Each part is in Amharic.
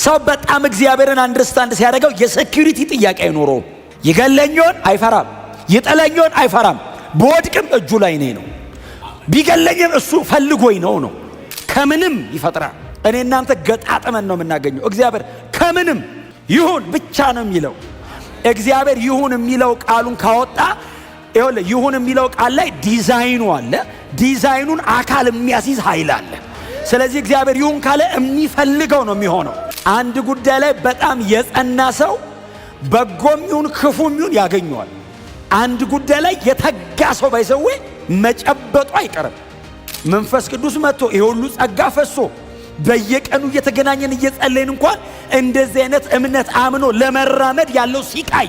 ሰው በጣም እግዚአብሔርን አንደርስታንድ ሲያደርገው የሴኩሪቲ ጥያቄ አይኖረውም። ይገለኛል አይፈራም፣ ይጠለኛል አይፈራም። በወድቅም እጁ ላይ ነው፣ ቢገለኝም እሱ ፈልጎኝ ነው። ከምንም ይፈጥራል። እኔ እናንተ ገጣጥመን ነው የምናገኘው። እግዚአብሔር ከምንም ይሁን ብቻ ነው የሚለው። እግዚአብሔር ይሁን የሚለው ቃሉን ካወጣ ይሁን የሚለው ቃል ላይ ዲዛይኑ አለ። ዲዛይኑን አካል የሚያስይዝ ኃይል አለ። ስለዚህ እግዚአብሔር ይሁን ካለ የሚፈልገው ነው የሚሆነው። አንድ ጉዳይ ላይ በጣም የጸና ሰው በጎም ይሁን ክፉም ይሁን ያገኘዋል። አንድ ጉዳይ ላይ የተጋ ሰው ባይሰው መጨበጡ አይቀርም። መንፈስ ቅዱስ መጥቶ ይሁሉ ጸጋ ፈሶ በየቀኑ እየተገናኘን እየጸለይን እንኳን እንደዚህ አይነት እምነት አምኖ ለመራመድ ያለው ሲቃይ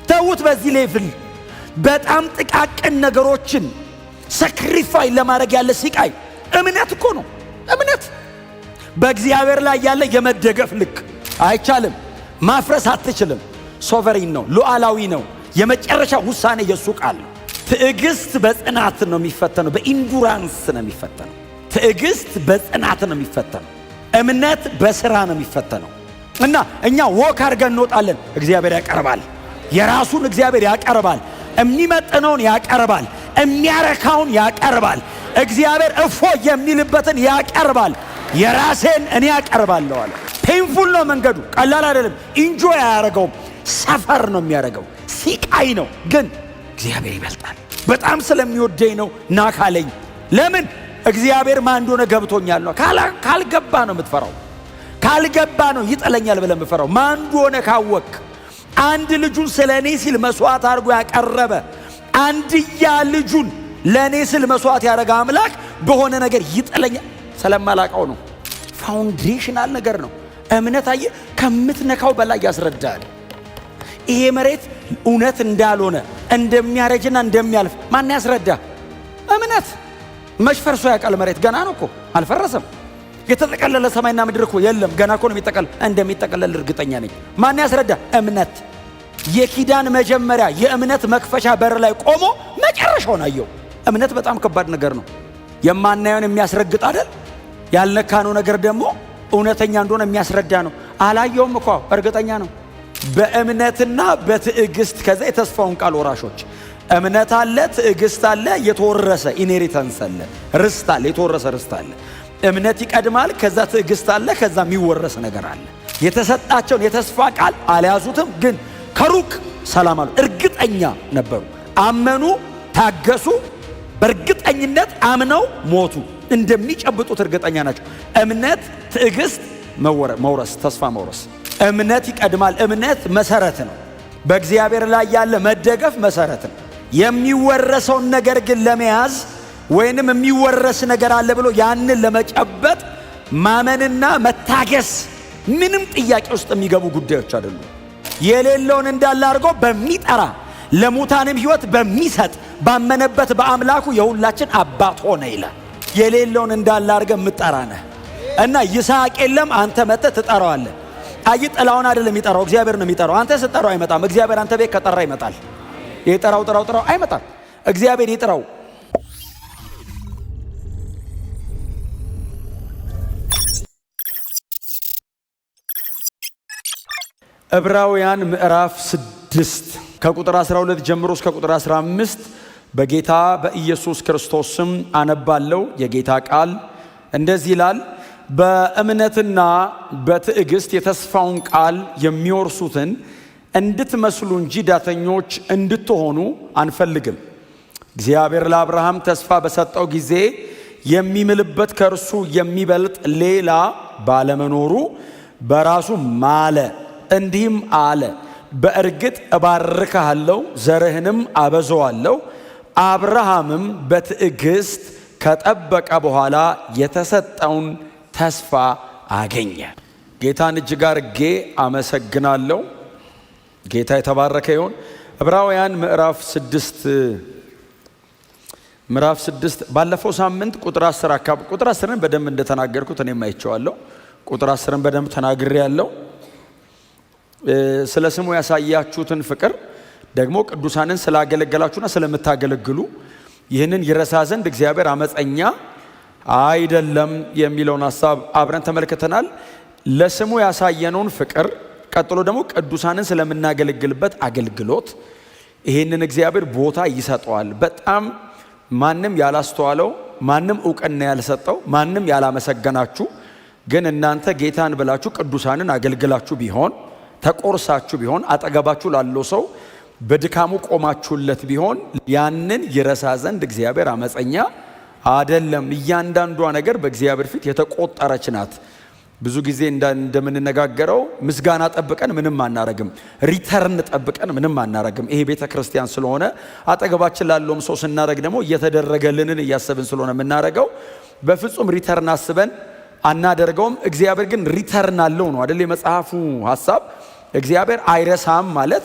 ተውት። በዚህ ሌቭል በጣም ጥቃቅን ነገሮችን ሳክሪፋይ ለማድረግ ያለ ሲቃይ እምነት እኮ ነው። እምነት በእግዚአብሔር ላይ ያለ የመደገፍ ልክ አይቻልም። ማፍረስ አትችልም። ሶቨሪን ነው፣ ሉዓላዊ ነው። የመጨረሻ ውሳኔ የሱ ቃል ነው። ትዕግስት በጽናት ነው የሚፈተነው፣ በኢንዱራንስ ነው የሚፈተነው። ትዕግስት በጽናት ነው የሚፈተነው። እምነት በስራ ነው የሚፈተነው። እና እኛ ወክ አድርገን እንወጣለን፣ እግዚአብሔር ያቀርባል። የራሱን እግዚአብሔር ያቀርባል። የሚመጥነውን ያቀርባል። የሚያረካውን ያቀርባል። እግዚአብሔር እፎ የሚልበትን ያቀርባል። የራሴን እኔ ያቀርባለሁ አለ። ፔንፉል ነው መንገዱ፣ ቀላል አይደለም። ኢንጆይ አያረገውም፣ ሰፈር ነው የሚያረገው፣ ሲቃይ ነው። ግን እግዚአብሔር ይበልጣል። በጣም ስለሚወደኝ ነው ናካለኝ። ለምን? እግዚአብሔር ማን እንደሆነ ገብቶኛል ነው። ካልገባ ነው የምትፈራው። ካልገባ ነው ይጠለኛል ብለህ የምትፈራው። ማን እንደሆነ ካወቅ አንድ ልጁን ስለኔ ሲል መስዋዕት አድርጎ ያቀረበ አንድያ ልጁን ለኔ ሲል መስዋዕት ያደረገ አምላክ በሆነ ነገር ይጠለኛል ስለማላቀው ነው። ፋውንዴሽናል ነገር ነው። እምነት አየህ ከምትነካው በላይ ያስረዳል። ይሄ መሬት እውነት እንዳልሆነ እንደሚያረጅና እንደሚያልፍ ማን ያስረዳ? እምነት። መች ፈርሶ ያውቃል? መሬት ገና ነው እኮ አልፈረሰም። የተጠቀለለ ሰማይና ምድር እኮ የለም፣ ገና እኮ ነው የሚጠቀለል። እንደሚጠቀለል እርግጠኛ ነኝ። ማን ያስረዳ? እምነት። የኪዳን መጀመሪያ የእምነት መክፈሻ በር ላይ ቆሞ መጨረሻውን አየው። እምነት በጣም ከባድ ነገር ነው። የማናየውን የሚያስረግጥ አይደል? ያልነካነው ነገር ደግሞ እውነተኛ እንደሆነ የሚያስረዳ ነው። አላየውም እኮ እርግጠኛ ነው። በእምነትና በትዕግስት ከዛ የተስፋውን ቃል ወራሾች። እምነት አለ፣ ትዕግስት አለ፣ የተወረሰ ኢንሄሪታንስ አለ፣ ርስት አለ፣ የተወረሰ ርስት አለ። እምነት ይቀድማል፣ ከዛ ትዕግስት አለ፣ ከዛ የሚወረስ ነገር አለ። የተሰጣቸውን የተስፋ ቃል አልያዙትም፣ ግን ከሩቅ ሰላም አሉ። እርግጠኛ ነበሩ፣ አመኑ፣ ታገሱ። በእርግጠኝነት አምነው ሞቱ። እንደሚጨብጡት እርግጠኛ ናቸው። እምነት፣ ትዕግስት፣ መውረስ፣ ተስፋ መውረስ። እምነት ይቀድማል። እምነት መሰረት ነው። በእግዚአብሔር ላይ ያለ መደገፍ መሰረት ነው። የሚወረሰውን ነገር ግን ለመያዝ ወይንም የሚወረስ ነገር አለ ብሎ ያንን ለመጨበጥ ማመንና መታገስ ምንም ጥያቄ ውስጥ የሚገቡ ጉዳዮች አይደሉም። የሌለውን እንዳለ አድርጎ በሚጠራ ለሙታንም ሕይወት በሚሰጥ ባመነበት በአምላኩ የሁላችን አባት ሆነ ይላል። የሌለውን እንዳለ አድርገህ የምትጠራ ነህ እና ይስሐቅ የለም አንተ መጥተህ ትጠራዋለህ። አይ ጥላውን አይደለም የሚጠራው፣ እግዚአብሔር ነው የሚጠራው። አንተ ስትጠራው አይመጣም። እግዚአብሔር አንተ ቤት ከጠራ ይመጣል። የጠራው ጥራው አይመጣም። እግዚአብሔር ይጥራው። ዕብራውያን ምዕራፍ 6 ከቁጥር 12 ጀምሮ እስከ ቁጥር 15 በጌታ በኢየሱስ ክርስቶስ ስም አነባለሁ። የጌታ ቃል እንደዚህ ይላል። በእምነትና በትዕግስት የተስፋውን ቃል የሚወርሱትን እንድትመስሉ እንጂ ዳተኞች እንድትሆኑ አንፈልግም። እግዚአብሔር ለአብርሃም ተስፋ በሰጠው ጊዜ የሚምልበት ከእርሱ የሚበልጥ ሌላ ባለመኖሩ በራሱ ማለ፣ እንዲህም አለ፣ በእርግጥ እባርክሃለሁ፣ ዘርህንም አበዛዋለሁ። አብርሃምም በትዕግስት ከጠበቀ በኋላ የተሰጠውን ተስፋ አገኘ። ጌታን እጅግ አድርጌ አመሰግናለሁ። ጌታ የተባረከ ይሁን። ዕብራውያን ምዕራፍ 6 ባለፈው ሳምንት ቁጥር 10 አካባቢ ቁጥር 10ን በደንብ እንደተናገርኩት እኔም አይቼዋለሁ። ቁጥር 10ን በደንብ ተናግሬያለሁ። ስለ ስሙ ያሳያችሁትን ፍቅር ደግሞ ቅዱሳንን ስላገለገላችሁና ስለምታገለግሉ ይህንን ይረሳ ዘንድ እግዚአብሔር አመፀኛ አይደለም የሚለውን ሐሳብ አብረን ተመልክተናል። ለስሙ ያሳየነውን ፍቅር፣ ቀጥሎ ደግሞ ቅዱሳንን ስለምናገለግልበት አገልግሎት ይሄንን እግዚአብሔር ቦታ ይሰጠዋል። በጣም ማንም ያላስተዋለው፣ ማንም ዕውቅና ያልሰጠው፣ ማንም ያላመሰገናችሁ ግን እናንተ ጌታን ብላችሁ ቅዱሳንን አገልግላችሁ ቢሆን፣ ተቆርሳችሁ ቢሆን፣ አጠገባችሁ ላለው ሰው በድካሙ ቆማችሁለት ቢሆን ያንን ይረሳ ዘንድ እግዚአብሔር አመፀኛ አይደለም። እያንዳንዷ ነገር በእግዚአብሔር ፊት የተቆጠረች ናት። ብዙ ጊዜ እንደምንነጋገረው ምስጋና ጠብቀን ምንም አናረግም፣ ሪተርን ጠብቀን ምንም አናረግም። ይሄ ቤተ ክርስቲያን ስለሆነ አጠገባችን ላለውም ሰው ስናረግ ደግሞ እየተደረገልንን እያሰብን ስለሆነ የምናረገው በፍጹም ሪተርን አስበን አናደርገውም። እግዚአብሔር ግን ሪተርን አለው ነው አይደል? የመጽሐፉ ሐሳብ እግዚአብሔር አይረሳም ማለት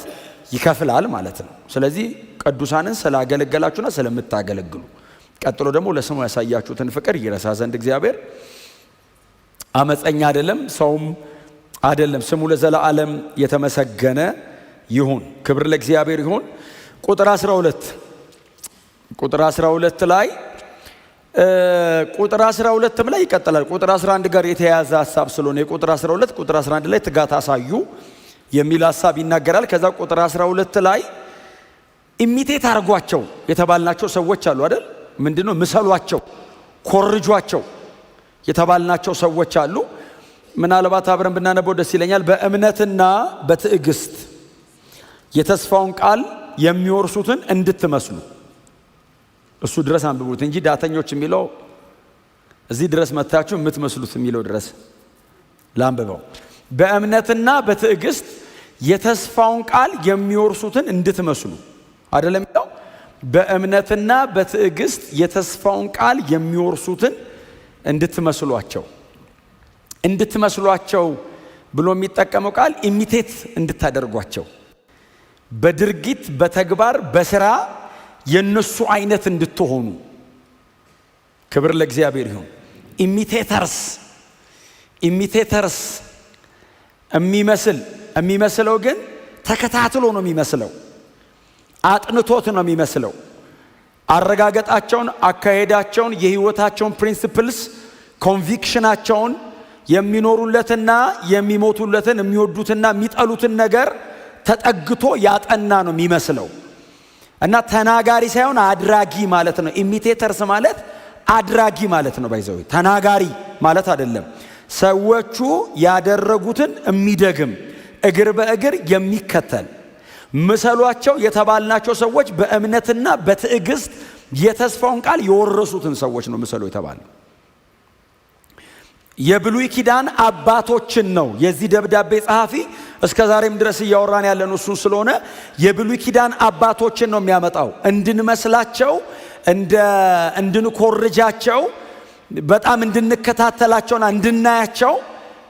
ይከፍላል ማለት ነው። ስለዚህ ቅዱሳንን ስላገለገላችሁና ስለምታገለግሉ፣ ቀጥሎ ደግሞ ለስሙ ያሳያችሁትን ፍቅር ይረሳ ዘንድ እግዚአብሔር አመፀኛ አይደለም፣ ሰውም አይደለም። ስሙ ለዘላለም የተመሰገነ ይሁን። ክብር ለእግዚአብሔር ይሁን። ቁጥር 12 ላይ ቁጥር 12 ላይ ይቀጥላል። ቁጥር 11 ጋር የተያያዘ ሐሳብ ስለሆነ የቁጥር 12 ቁጥር 11 ላይ ትጋት አሳዩ የሚል ሐሳብ ይናገራል። ከዛ ቁጥር 12 ላይ ኢሚቴት አርጓቸው የተባልናቸው ሰዎች አሉ አይደል? ምንድነው? ምሰሏቸው፣ ኮርጇቸው የተባልናቸው ሰዎች አሉ። ምናልባት አብረን ብናነበው ደስ ይለኛል። በእምነትና በትዕግስት የተስፋውን ቃል የሚወርሱትን እንድትመስሉ። እሱ ድረስ አንብቡት እንጂ ዳተኞች የሚለው እዚህ ድረስ መታችሁ የምትመስሉት የሚለው ድረስ ላንብበው። በእምነትና በትዕግስት የተስፋውን ቃል የሚወርሱትን እንድትመስሉ አይደለም የሚለው? በእምነትና በትዕግስት የተስፋውን ቃል የሚወርሱትን እንድትመስሏቸው ብሎ የሚጠቀመው ቃል ኢሚቴት እንድታደርጓቸው፣ በድርጊት በተግባር በስራ የነሱ አይነት እንድትሆኑ። ክብር ለእግዚአብሔር ይሁን። ኢሚቴተርስ የሚመስለው ግን ተከታትሎ ነው የሚመስለው፣ አጥንቶት ነው የሚመስለው። አረጋገጣቸውን፣ አካሄዳቸውን፣ የህይወታቸውን ፕሪንሲፕልስ፣ ኮንቪክሽናቸውን፣ የሚኖሩለትና የሚሞቱለትን፣ የሚወዱትና የሚጠሉትን ነገር ተጠግቶ ያጠና ነው የሚመስለው እና ተናጋሪ ሳይሆን አድራጊ ማለት ነው። ኢሚቴተርስ ማለት አድራጊ ማለት ነው። ባይዘው ተናጋሪ ማለት አይደለም። ሰዎቹ ያደረጉትን የሚደግም እግር በእግር የሚከተል ምሰሏቸው የተባልናቸው ሰዎች በእምነትና በትዕግስት የተስፋውን ቃል የወረሱትን ሰዎች ነው ምሰሉ የተባለ። የብሉይ ኪዳን አባቶችን ነው የዚህ ደብዳቤ ጸሐፊ እስከ ዛሬም ድረስ እያወራን ያለን እሱን ስለሆነ የብሉይ ኪዳን አባቶችን ነው የሚያመጣው። እንድንመስላቸው፣ እንድንኮርጃቸው፣ በጣም እንድንከታተላቸውና እንድናያቸው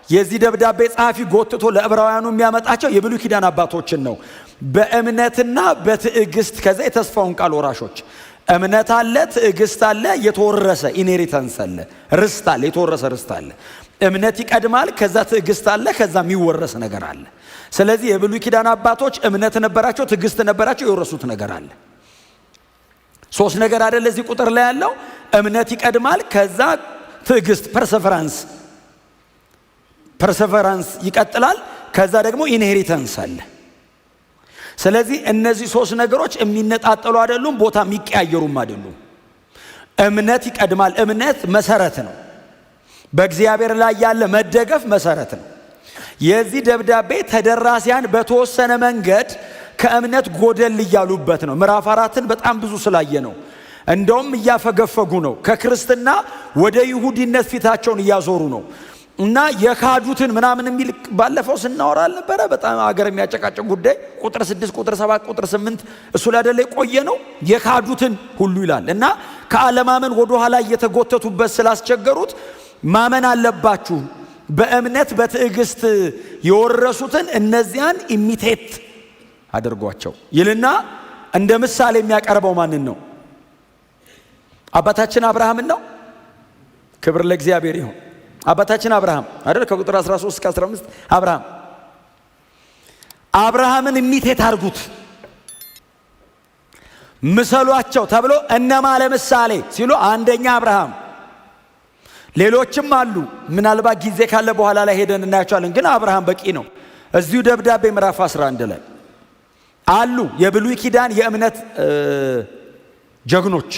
የዚህ ደብዳቤ ጸሐፊ ጎትቶ ለዕብራውያኑ የሚያመጣቸው የብሉይ ኪዳን አባቶችን ነው። በእምነትና በትዕግስት ከዛ የተስፋውን ቃል ወራሾች። እምነት አለ፣ ትዕግስት አለ፣ የተወረሰ ኢንሄሪታንስ አለ፣ ርስት አለ፣ የተወረሰ ርስት አለ። እምነት ይቀድማል፣ ከዛ ትዕግስት አለ፣ ከዛ የሚወረስ ነገር አለ። ስለዚህ የብሉይ ኪዳን አባቶች እምነት ነበራቸው፣ ትዕግስት ነበራቸው፣ የወረሱት ነገር አለ። ሶስት ነገር አይደል እዚህ ቁጥር ላይ ያለው? እምነት ይቀድማል፣ ከዛ ትዕግስት ፐርሰቨራንስ ይቀጥላል፣ ከዛ ደግሞ ኢንሄሪታንስ አለ። ስለዚህ እነዚህ ሶስት ነገሮች የሚነጣጠሉ አይደሉም፣ ቦታ የሚቀያየሩም አይደሉም። እምነት ይቀድማል። እምነት መሰረት ነው። በእግዚአብሔር ላይ ያለ መደገፍ መሰረት ነው። የዚህ ደብዳቤ ተደራሲያን በተወሰነ መንገድ ከእምነት ጎደል እያሉበት ነው። ምዕራፍ 4ን በጣም ብዙ ስላየ ነው። እንደውም እያፈገፈጉ ነው። ከክርስትና ወደ ይሁዲነት ፊታቸውን እያዞሩ ነው እና የካዱትን ምናምን የሚል ባለፈው ስናወራ አልነበረ? በጣም አገር የሚያጨቃጭቅ ጉዳይ ቁጥር 6 ቁጥር 7 ቁጥር 8 እሱ ላይ አይደለ የቆየ ነው። የካዱትን ሁሉ ይላል እና ከአለማመን ወደ ኋላ እየተጎተቱበት ስላስቸገሩት ማመን አለባችሁ። በእምነት በትዕግስት የወረሱትን እነዚያን ኢሚቴት አድርጓቸው ይልና እንደ ምሳሌ የሚያቀርበው ማንን ነው? አባታችን አብርሃምን ነው። ክብር ለእግዚአብሔር ይሁን። አባታችን አብርሃም አይደል? ከቁጥር 13 እስከ 15 አብርሃምን ኢሚቴት አድርጉት፣ ምሰሏቸው ተብሎ እነማ ለምሳሌ ሲሉ አንደኛ አብርሃም ሌሎችም አሉ። ምናልባት ጊዜ ካለ በኋላ ላይ ሄደን እናያቸዋለን። ግን አብርሃም በቂ ነው። እዚሁ ደብዳቤ ምዕራፍ 11 ላይ አሉ የብሉይ ኪዳን የእምነት ጀግኖች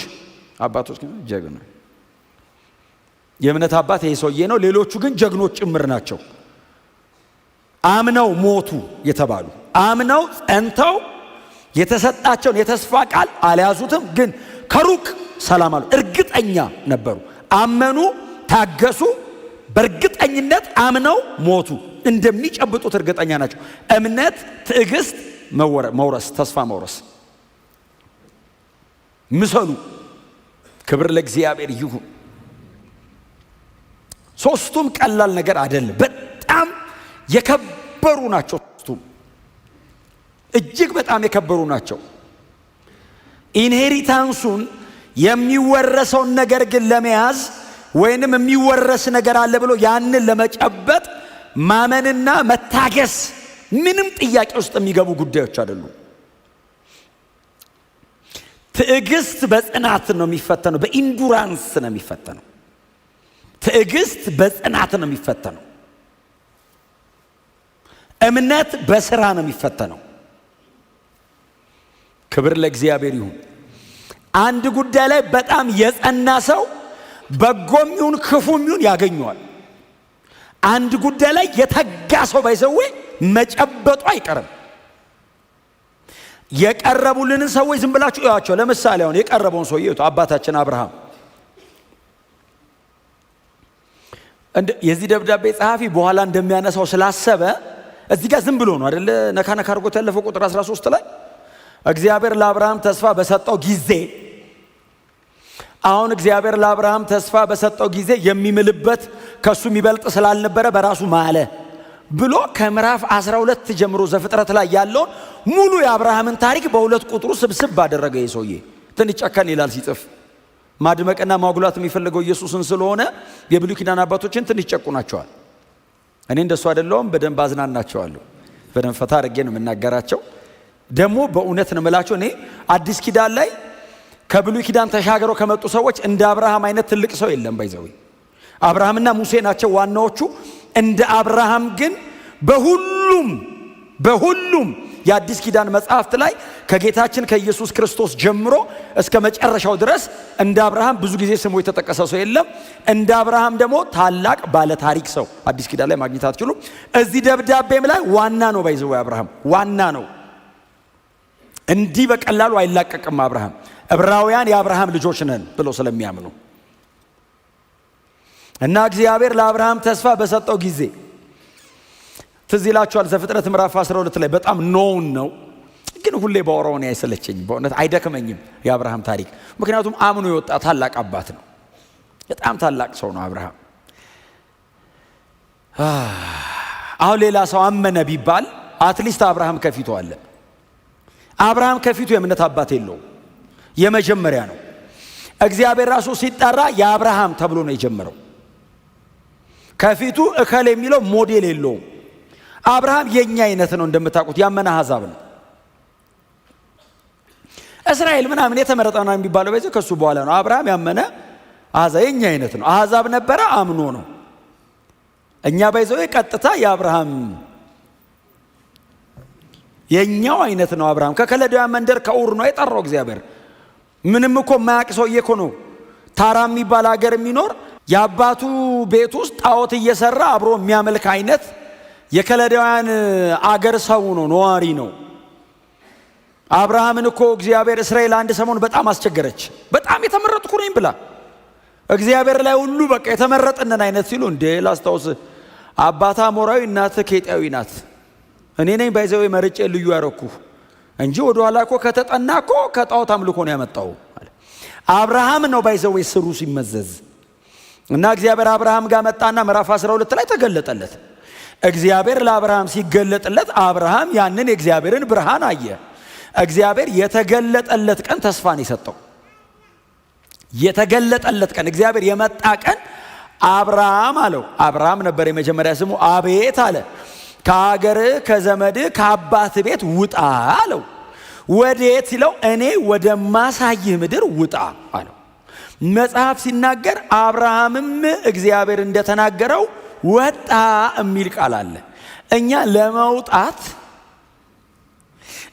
አባቶች። ጀግኖች የእምነት አባት ይሄ ሰውዬ ነው። ሌሎቹ ግን ጀግኖች ጭምር ናቸው። አምነው ሞቱ የተባሉ፣ አምነው ጸንተው የተሰጣቸውን የተስፋ ቃል አልያዙትም፣ ግን ከሩቅ ሰላም አሉ። እርግጠኛ ነበሩ። አመኑ፣ ታገሱ፣ በእርግጠኝነት አምነው ሞቱ። እንደሚጨብጡት እርግጠኛ ናቸው። እምነት፣ ትዕግስት፣ መውረስ፣ ተስፋ መውረስ ምሰሉ። ክብር ለእግዚአብሔር ይሁን። ሶስቱም ቀላል ነገር አይደለም። በጣም የከበሩ ናቸው። ሶስቱም እጅግ በጣም የከበሩ ናቸው። ኢንሄሪታንሱን የሚወረሰውን ነገር ግን ለመያዝ ወይንም የሚወረስ ነገር አለ ብሎ ያንን ለመጨበጥ ማመንና መታገስ ምንም ጥያቄ ውስጥ የሚገቡ ጉዳዮች አይደሉም። ትዕግስት በጽናት ነው የሚፈተነው፣ በኢንዱራንስ ነው የሚፈተነው። ትዕግስት በጽናት ነው የሚፈተነው። እምነት በስራ ነው የሚፈተነው። ክብር ለእግዚአብሔር ይሁን። አንድ ጉዳይ ላይ በጣም የጸና ሰው በጎም ይሁን ክፉም ይሁን ያገኘዋል። አንድ ጉዳይ ላይ የተጋ ሰው ባይዘው መጨበጡ አይቀርም። የቀረቡልንን ሰዎች ዝም ብላችሁ እያቸው። ለምሳሌ አሁን የቀረበውን ሰው እዩት። አባታችን አብርሃም የዚህ ደብዳቤ ጸሐፊ በኋላ እንደሚያነሳው ስላሰበ እዚህ ጋር ዝም ብሎ ነው አይደለ? ነካ ነካ አድርጎት ያለፈው ቁጥር 13 ላይ እግዚአብሔር ለአብርሃም ተስፋ በሰጠው ጊዜ፣ አሁን እግዚአብሔር ለአብርሃም ተስፋ በሰጠው ጊዜ የሚምልበት ከሱ የሚበልጥ ስላልነበረ በራሱ ማለ ብሎ ከምዕራፍ 12 ጀምሮ ዘፍጥረት ላይ ያለውን ሙሉ የአብርሃምን ታሪክ በሁለት ቁጥሩ ስብስብ ባደረገ የሰውዬ ትንሽ ጨከን ይላል ሲጽፍ። ማድመቅና ማጉላት የሚፈልገው ኢየሱስን ስለሆነ የብሉይ ኪዳን አባቶችን ትንሽ ጨቁናቸዋል። እኔ እንደሱ አይደለሁም፣ በደንብ አዝናናቸዋለሁ። በደንብ ፈታ አድርጌ ነው የምናገራቸው። ደግሞ በእውነት ነው የምላቸው። እኔ አዲስ ኪዳን ላይ ከብሉይ ኪዳን ተሻገረው ከመጡ ሰዎች እንደ አብርሃም አይነት ትልቅ ሰው የለም። ባይዘው አብርሃምና ሙሴ ናቸው ዋናዎቹ። እንደ አብርሃም ግን በሁሉም የአዲስ ኪዳን መጽሐፍት ላይ ከጌታችን ከኢየሱስ ክርስቶስ ጀምሮ እስከ መጨረሻው ድረስ እንደ አብርሃም ብዙ ጊዜ ስሙ የተጠቀሰ ሰው የለም። እንደ አብርሃም ደግሞ ታላቅ ባለ ታሪክ ሰው አዲስ ኪዳን ላይ ማግኘት አትችሉም። እዚህ ደብዳቤም ላይ ዋና ነው። ባይዘው አብርሃም ዋና ነው። እንዲህ በቀላሉ አይላቀቅም አብርሃም። ዕብራውያን የአብርሃም ልጆች ነን ብለው ስለሚያምኑ እና እግዚአብሔር ለአብርሃም ተስፋ በሰጠው ጊዜ ትዝ ይላችኋል። ዘፍጥረት ምዕራፍ 12 ላይ በጣም ኖውን ነው፣ ግን ሁሌ ባወራው ነው አይሰለቸኝ፣ በእውነት አይደክመኝም የአብርሃም ታሪክ። ምክንያቱም አምኖ የወጣ ታላቅ አባት ነው። በጣም ታላቅ ሰው ነው አብርሃም። አሁን ሌላ ሰው አመነ ቢባል አትሊስት አብርሃም ከፊቱ አለ። አብርሃም ከፊቱ የእምነት አባት የለውም፣ የመጀመሪያ ነው። እግዚአብሔር ራሱ ሲጠራ የአብርሃም ተብሎ ነው የጀመረው። ከፊቱ እከል የሚለው ሞዴል የለውም። አብርሃም የኛ አይነት ነው፣ እንደምታውቁት ያመነ አሕዛብ ነው። እስራኤል ምናምን የተመረጠ ነው የሚባለው በዚህ ከሱ በኋላ ነው። አብርሃም ያመነ አሕዛብ የኛ አይነት ነው። አሕዛብ ነበረ፣ አምኖ ነው። እኛ ባይዘው ቀጥታ የአብርሃም የኛው አይነት ነው። አብርሃም ከከለዳውያን መንደር ከኡር ነው የጠራው እግዚአብሔር። ምንም እኮ የማያውቅ ሰውዬ እኮ ነው። ታራ የሚባል ሀገር የሚኖር የአባቱ ቤት ውስጥ ጣዖት እየሰራ አብሮ የሚያመልክ አይነት የከለዳውያን አገር ሰው ነው፣ ነዋሪ ነው። አብርሃምን እኮ እግዚአብሔር እስራኤል አንድ ሰሞን በጣም አስቸገረች። በጣም የተመረጥኩ ነኝ ብላ እግዚአብሔር ላይ ሁሉ በቃ የተመረጥነን አይነት ሲሉ እንዴ ላስታውስ፣ አባታ አሞራዊ እናት ኬጢያዊ ናት፣ እኔ ነኝ ባይዘው መርጬ ልዩ ያረኩ እንጂ ወደ ኋላ እኮ ከተጠና እኮ ከጣዖት አምልኮ ነው ያመጣው። አብርሃም ነው ባይዘው ስሩ ሲመዘዝ እና እግዚአብሔር አብርሃም ጋር መጣና ምዕራፍ 12 ላይ ተገለጠለት። እግዚአብሔር ለአብርሃም ሲገለጥለት አብርሃም ያንን የእግዚአብሔርን ብርሃን አየ። እግዚአብሔር የተገለጠለት ቀን ተስፋን የሰጠው የተገለጠለት ቀን እግዚአብሔር የመጣ ቀን አብርሃም አለው። አብርሃም ነበር የመጀመሪያ ስሙ። አቤት አለ። ከሀገር ከዘመድ ከአባት ቤት ውጣ አለው። ወዴት ሲለው እኔ ወደ ማሳይህ ምድር ውጣ አለው። መጽሐፍ ሲናገር አብርሃምም እግዚአብሔር እንደተናገረው ወጣ የሚል ቃል አለ። እኛ ለመውጣት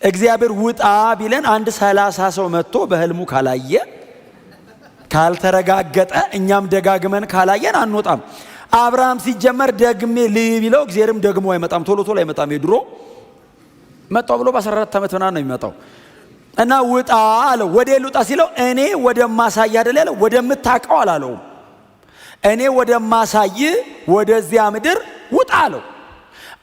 እግዚአብሔር ውጣ ቢለን አንድ 30 ሰው መጥቶ በህልሙ ካላየ ካልተረጋገጠ እኛም ደጋግመን ካላየን አንወጣም። አብርሃም ሲጀመር ደግሜ ቢለው እግዚአብሔርም ደግሞ አይመጣም፣ ቶሎ አይመጣም። የድሮ መጣው ብሎ በ14 ዓመት ምናምን ነው የሚመጣው። እና ውጣ አለው። ወደ ልውጣ ሲለው እኔ ወደማሳይ አይደል ያለው፣ ወደምታውቀው አላለው። እኔ ወደማሳይ ወደዚያ ምድር ውጣ አለው።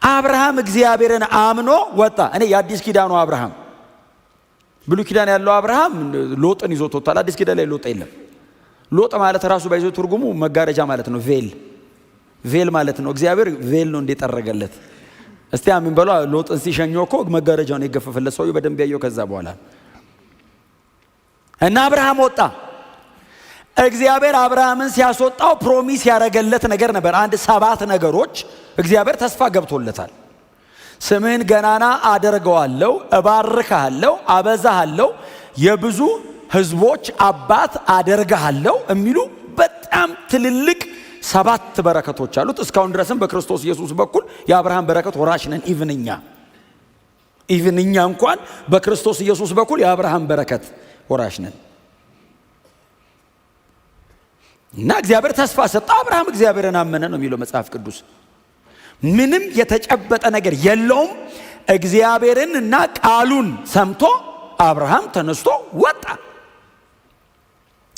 አብርሃም እግዚአብሔርን አምኖ ወጣ። እኔ የአዲስ ኪዳኑ አብርሃም፣ ብሉይ ኪዳን ያለው አብርሃም ሎጥን ይዞት ወጣል። አዲስ ኪዳን ላይ ሎጥ የለም። ሎጥ ማለት ራሱ ባይዞ ትርጉሙ መጋረጃ ማለት ነው። ቬል ማለት ነው። እግዚአብሔር ቬል ነው እንደጠረገለት። እስቲ አሜን በሉ። ሎጥን ሲሸኘው እኮ መጋረጃውን የገፈፈለት ሰውዬው በደንብ ያየው ከዛ በኋላ እና አብርሃም ወጣ። እግዚአብሔር አብርሃምን ሲያስወጣው ፕሮሚስ ያደረገለት ነገር ነበር። 7 ነገሮች እግዚአብሔር ተስፋ ገብቶለታል። ስምህን ገናና አደርገዋለሁ፣ እባርካለሁ፣ አበዛሃለሁ፣ የብዙ ህዝቦች አባት አደርጋለሁ የሚሉ በጣም ትልልቅ 7 በረከቶች አሉት። እስካሁን ድረስም በክርስቶስ ኢየሱስ በኩል የአብርሃም በረከት ወራሽ ነን። ኢቭን እኛ እንኳን በክርስቶስ ኢየሱስ በኩል የአብርሃም በረከት ወራሽ ነን። እና እግዚአብሔር ተስፋ ሰጠ። አብርሃም እግዚአብሔርን አመነ ነው የሚለው መጽሐፍ ቅዱስ። ምንም የተጨበጠ ነገር የለውም። እግዚአብሔርን እና ቃሉን ሰምቶ አብርሃም ተነስቶ ወጣ።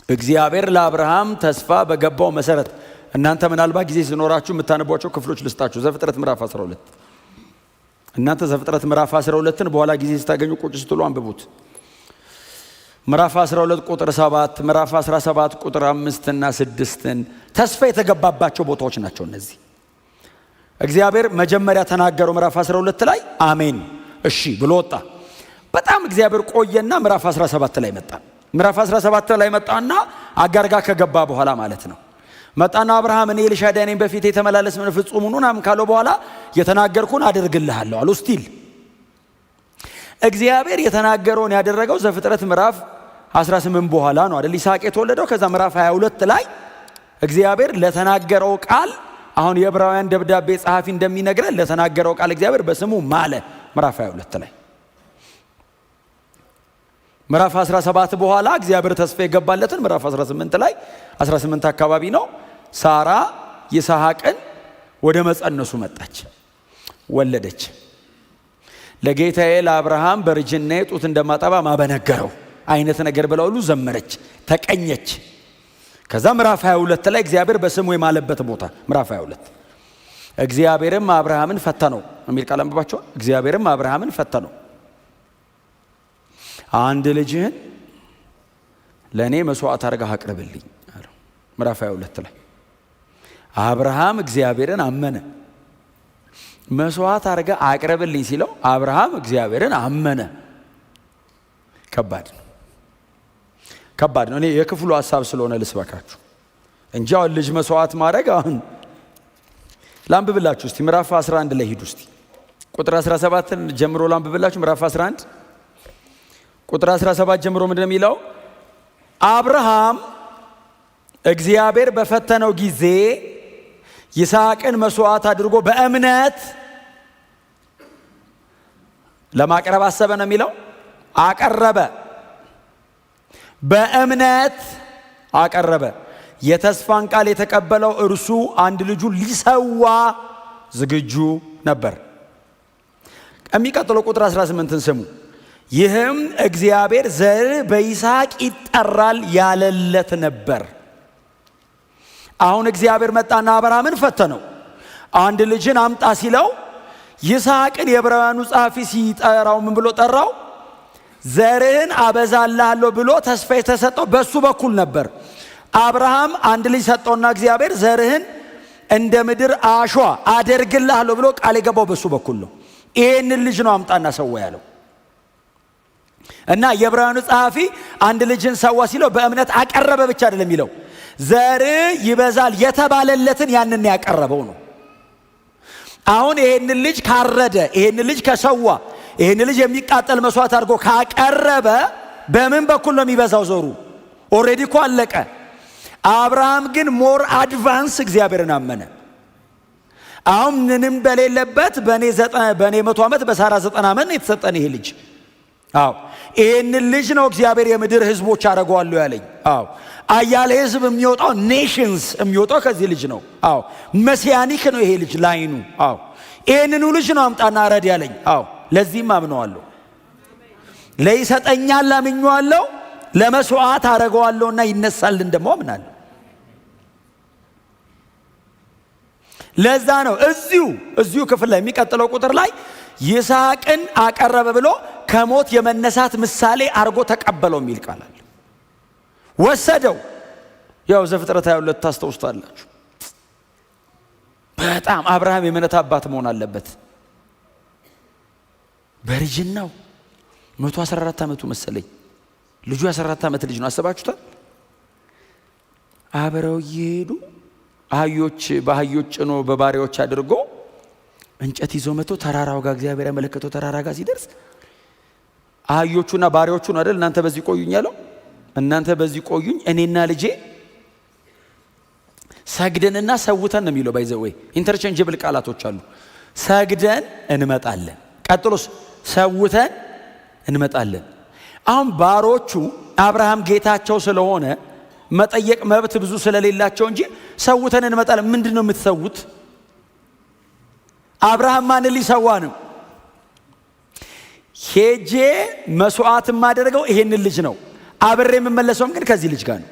እግዚአብሔር ለአብርሃም ተስፋ በገባው መሰረት እናንተ ምናልባት ጊዜ ሲኖራችሁ የምታነቧቸው ክፍሎች ልስጣችሁ። ዘፍጥረት ምዕራፍ 12 እናንተ ዘፍጥረት ምዕራፍ 12ን በኋላ ጊዜ ስታገኙ ቁጭ ስትሉ አንብቡት። ምዕራፍ 12 ቁጥር 7፣ ምዕራፍ 17 ቁጥር 5 እና 6ን ተስፋ የተገባባቸው ቦታዎች ናቸው እነዚህ። እግዚአብሔር መጀመሪያ ተናገረው ምዕራፍ 12 ላይ አሜን እሺ ብሎ ወጣ። በጣም እግዚአብሔር ቆየና ምዕራፍ 17 ላይ መጣ። ምዕራፍ 17 ላይ መጣና አጋር ጋር ከገባ በኋላ ማለት ነው። መጣና አብርሃም እኔ ኤልሻዳይ ነኝ በፊት የተመላለስ ምን ፍጹም ሁኑና ካለው በኋላ የተናገርኩን አደርግልሃለሁ አሉ። ስቲል እግዚአብሔር የተናገረውን ያደረገው ዘፍጥረት ምዕራፍ 18 በኋላ ነው አይደል? ይስሐቅ የተወለደው ከዛ ምዕራፍ 22 ላይ እግዚአብሔር ለተናገረው ቃል አሁን የዕብራውያን ደብዳቤ ጸሐፊ እንደሚነግረን ለተናገረው ቃል እግዚአብሔር በስሙ ማለ። ምዕራፍ 22 ላይ ምዕራፍ 17 በኋላ እግዚአብሔር ተስፋ የገባለትን ምዕራፍ 18 ላይ 18 አካባቢ ነው ሳራ ይስሐቅን ወደ መጸነሱ መጣች፣ ወለደች። ለጌታዬ ለአብርሃም በርጅና ጡት እንደማጠባ ማበነገረው አይነት ነገር ብለው ሁሉ ዘመረች፣ ተቀኘች። ከዛ ምዕራፍ 22 ላይ እግዚአብሔር በስሙ የማለበት ቦታ ምዕራፍ 22 እግዚአብሔርም አብርሃምን ፈተነው የሚል ቃል አንብባችሁ። እግዚአብሔርም አብርሃምን ፈተነው፣ አንድ ልጅህን ለእኔ መስዋዕት አድርገህ አቅርብልኝ አለው። ምዕራፍ 22 ላይ አብርሃም እግዚአብሔርን አመነ። መስዋዕት አድርገህ አቅርብልኝ ሲለው አብርሃም እግዚአብሔርን አመነ። ከባድ ነው። እኔ የክፍሉ ሐሳብ ስለሆነ ልስበካችሁ እንጂ አሁን ልጅ መስዋዕት ማድረግ አሁን ላንብብላችሁ። እስቲ ምዕራፍ 11 ላይ ሂዱ። እስቲ ቁጥር 17 ጀምሮ ላንብብላችሁ። ምዕራፍ 11 ቁጥር 17 ጀምሮ ምንድነው የሚለው? አብርሃም እግዚአብሔር በፈተነው ጊዜ ይስሐቅን መስዋዕት አድርጎ በእምነት ለማቅረብ አሰበ ነው የሚለው። አቀረበ፣ በእምነት አቀረበ። የተስፋን ቃል የተቀበለው እርሱ አንድ ልጁን ሊሰዋ ዝግጁ ነበር። የሚቀጥለው ቁጥር 18ን ስሙ። ይህም እግዚአብሔር ዘር በይስሐቅ ይጠራል ያለለት ነበር። አሁን እግዚአብሔር መጣና አብርሃምን ፈተነው። አንድ ልጅን አምጣ ሲለው ይስሐቅን የዕብራውያኑ ጸሐፊ ሲጠራው ምን ብሎ ጠራው? ዘርህን አበዛልሃለሁ ብሎ ተስፋ የተሰጠው በሱ በኩል ነበር። አብርሃም አንድ ልጅ ሰጠውና እግዚአብሔር ዘርህን እንደ ምድር አሸዋ አደርግልሃለሁ ብሎ ቃል የገባው በሱ በኩል ነው። ይህንን ልጅ ነው አምጣና ሰዋ ያለው። እና የዕብራውያኑ ጸሐፊ አንድ ልጅን ሰዋ ሲለው በእምነት አቀረበ ብቻ አይደለም የሚለው፣ ዘር ይበዛል የተባለለትን ያንን ያቀረበው ነው። አሁን ይሄንን ልጅ ካረደ፣ ይሄንን ልጅ ከሰዋ፣ ይሄንን ልጅ የሚቃጠል መስዋዕት አድርጎ ካቀረበ በምን በኩል ነው የሚበዛው? ዘሩ ኦሬዲ እኮ አለቀ። አብርሃም ግን ሞር አድቫንስ እግዚአብሔርን አመነ። አሁን ምንም በሌለበት በእኔ 100 ዓመት በሳራ 90 ዓመት የተሰጠን ይሄ ልጅ። ይህንን ልጅ ነው እግዚአብሔር የምድር ህዝቦች አደርገዋለሁ ያለኝ። አያሌ ህዝብ የሚወጣው ኔሽንስ የሚወጣው ከዚህ ልጅ ነው። መሲያኒክ ነው ይሄ ልጅ ላይኑ። ይህንኑ ልጅ ነው አምጣና ረድ ያለኝ። ለዚህም አምነዋለሁ። ለይሰጠኛል አምኜዋለሁ፣ ለመስዋዕት አደርገዋለሁና ይነሳልን ደግሞ አምናለሁ። ለዛ ነው እዚሁ ክፍል ላይ የሚቀጥለው ቁጥር ላይ ይስሐቅን አቀረበ ብሎ ከሞት የመነሳት ምሳሌ አርጎ ተቀበለው የሚል ቃል አለ። ወሰደው። ያው ዘፍጥረት 22 ታስተውስታላችሁ። በጣም አብርሃም የእምነት አባት መሆን አለበት። በርጅናው 114 ዓመቱ መሰለኝ ልጁ 14 ዓመት ልጅ ነው። አሰባችሁታል? አብረው ይሄዱ በአህዮች ጭኖ በባሪያዎች አድርጎ እንጨት ይዞ መጥቶ ተራራው ጋር እግዚአብሔር ያመለከተው ተራራ ጋር ሲደርስ አህዮቹና ባሪያዎቹ ነው አይደል እናንተ በዚህ ቆዩኝ ያለው። እናንተ በዚህ ቆዩኝ እኔና ልጄ ሰግደንና ሰውተን ነው የሚለው። ባይዘው ኢንተርቼንጀብል ቃላቶች አሉ። ሰግደን እንመጣለን፣ ቀጥሎስ ሰውተን እንመጣለን። አሁን ባሮቹ አብርሃም ጌታቸው ስለሆነ መጠየቅ መብት ብዙ ስለሌላቸው እንጂ ሰውተን እንመጣለን። ምንድነው የምትሰውት? አብርሃም ማን ሊሰዋ ነው? ሄጄ መስዋዕት ማደረገው ይሄንን ልጅ ነው። አብሬ የምመለሰውም ግን ከዚህ ልጅ ጋር ነው።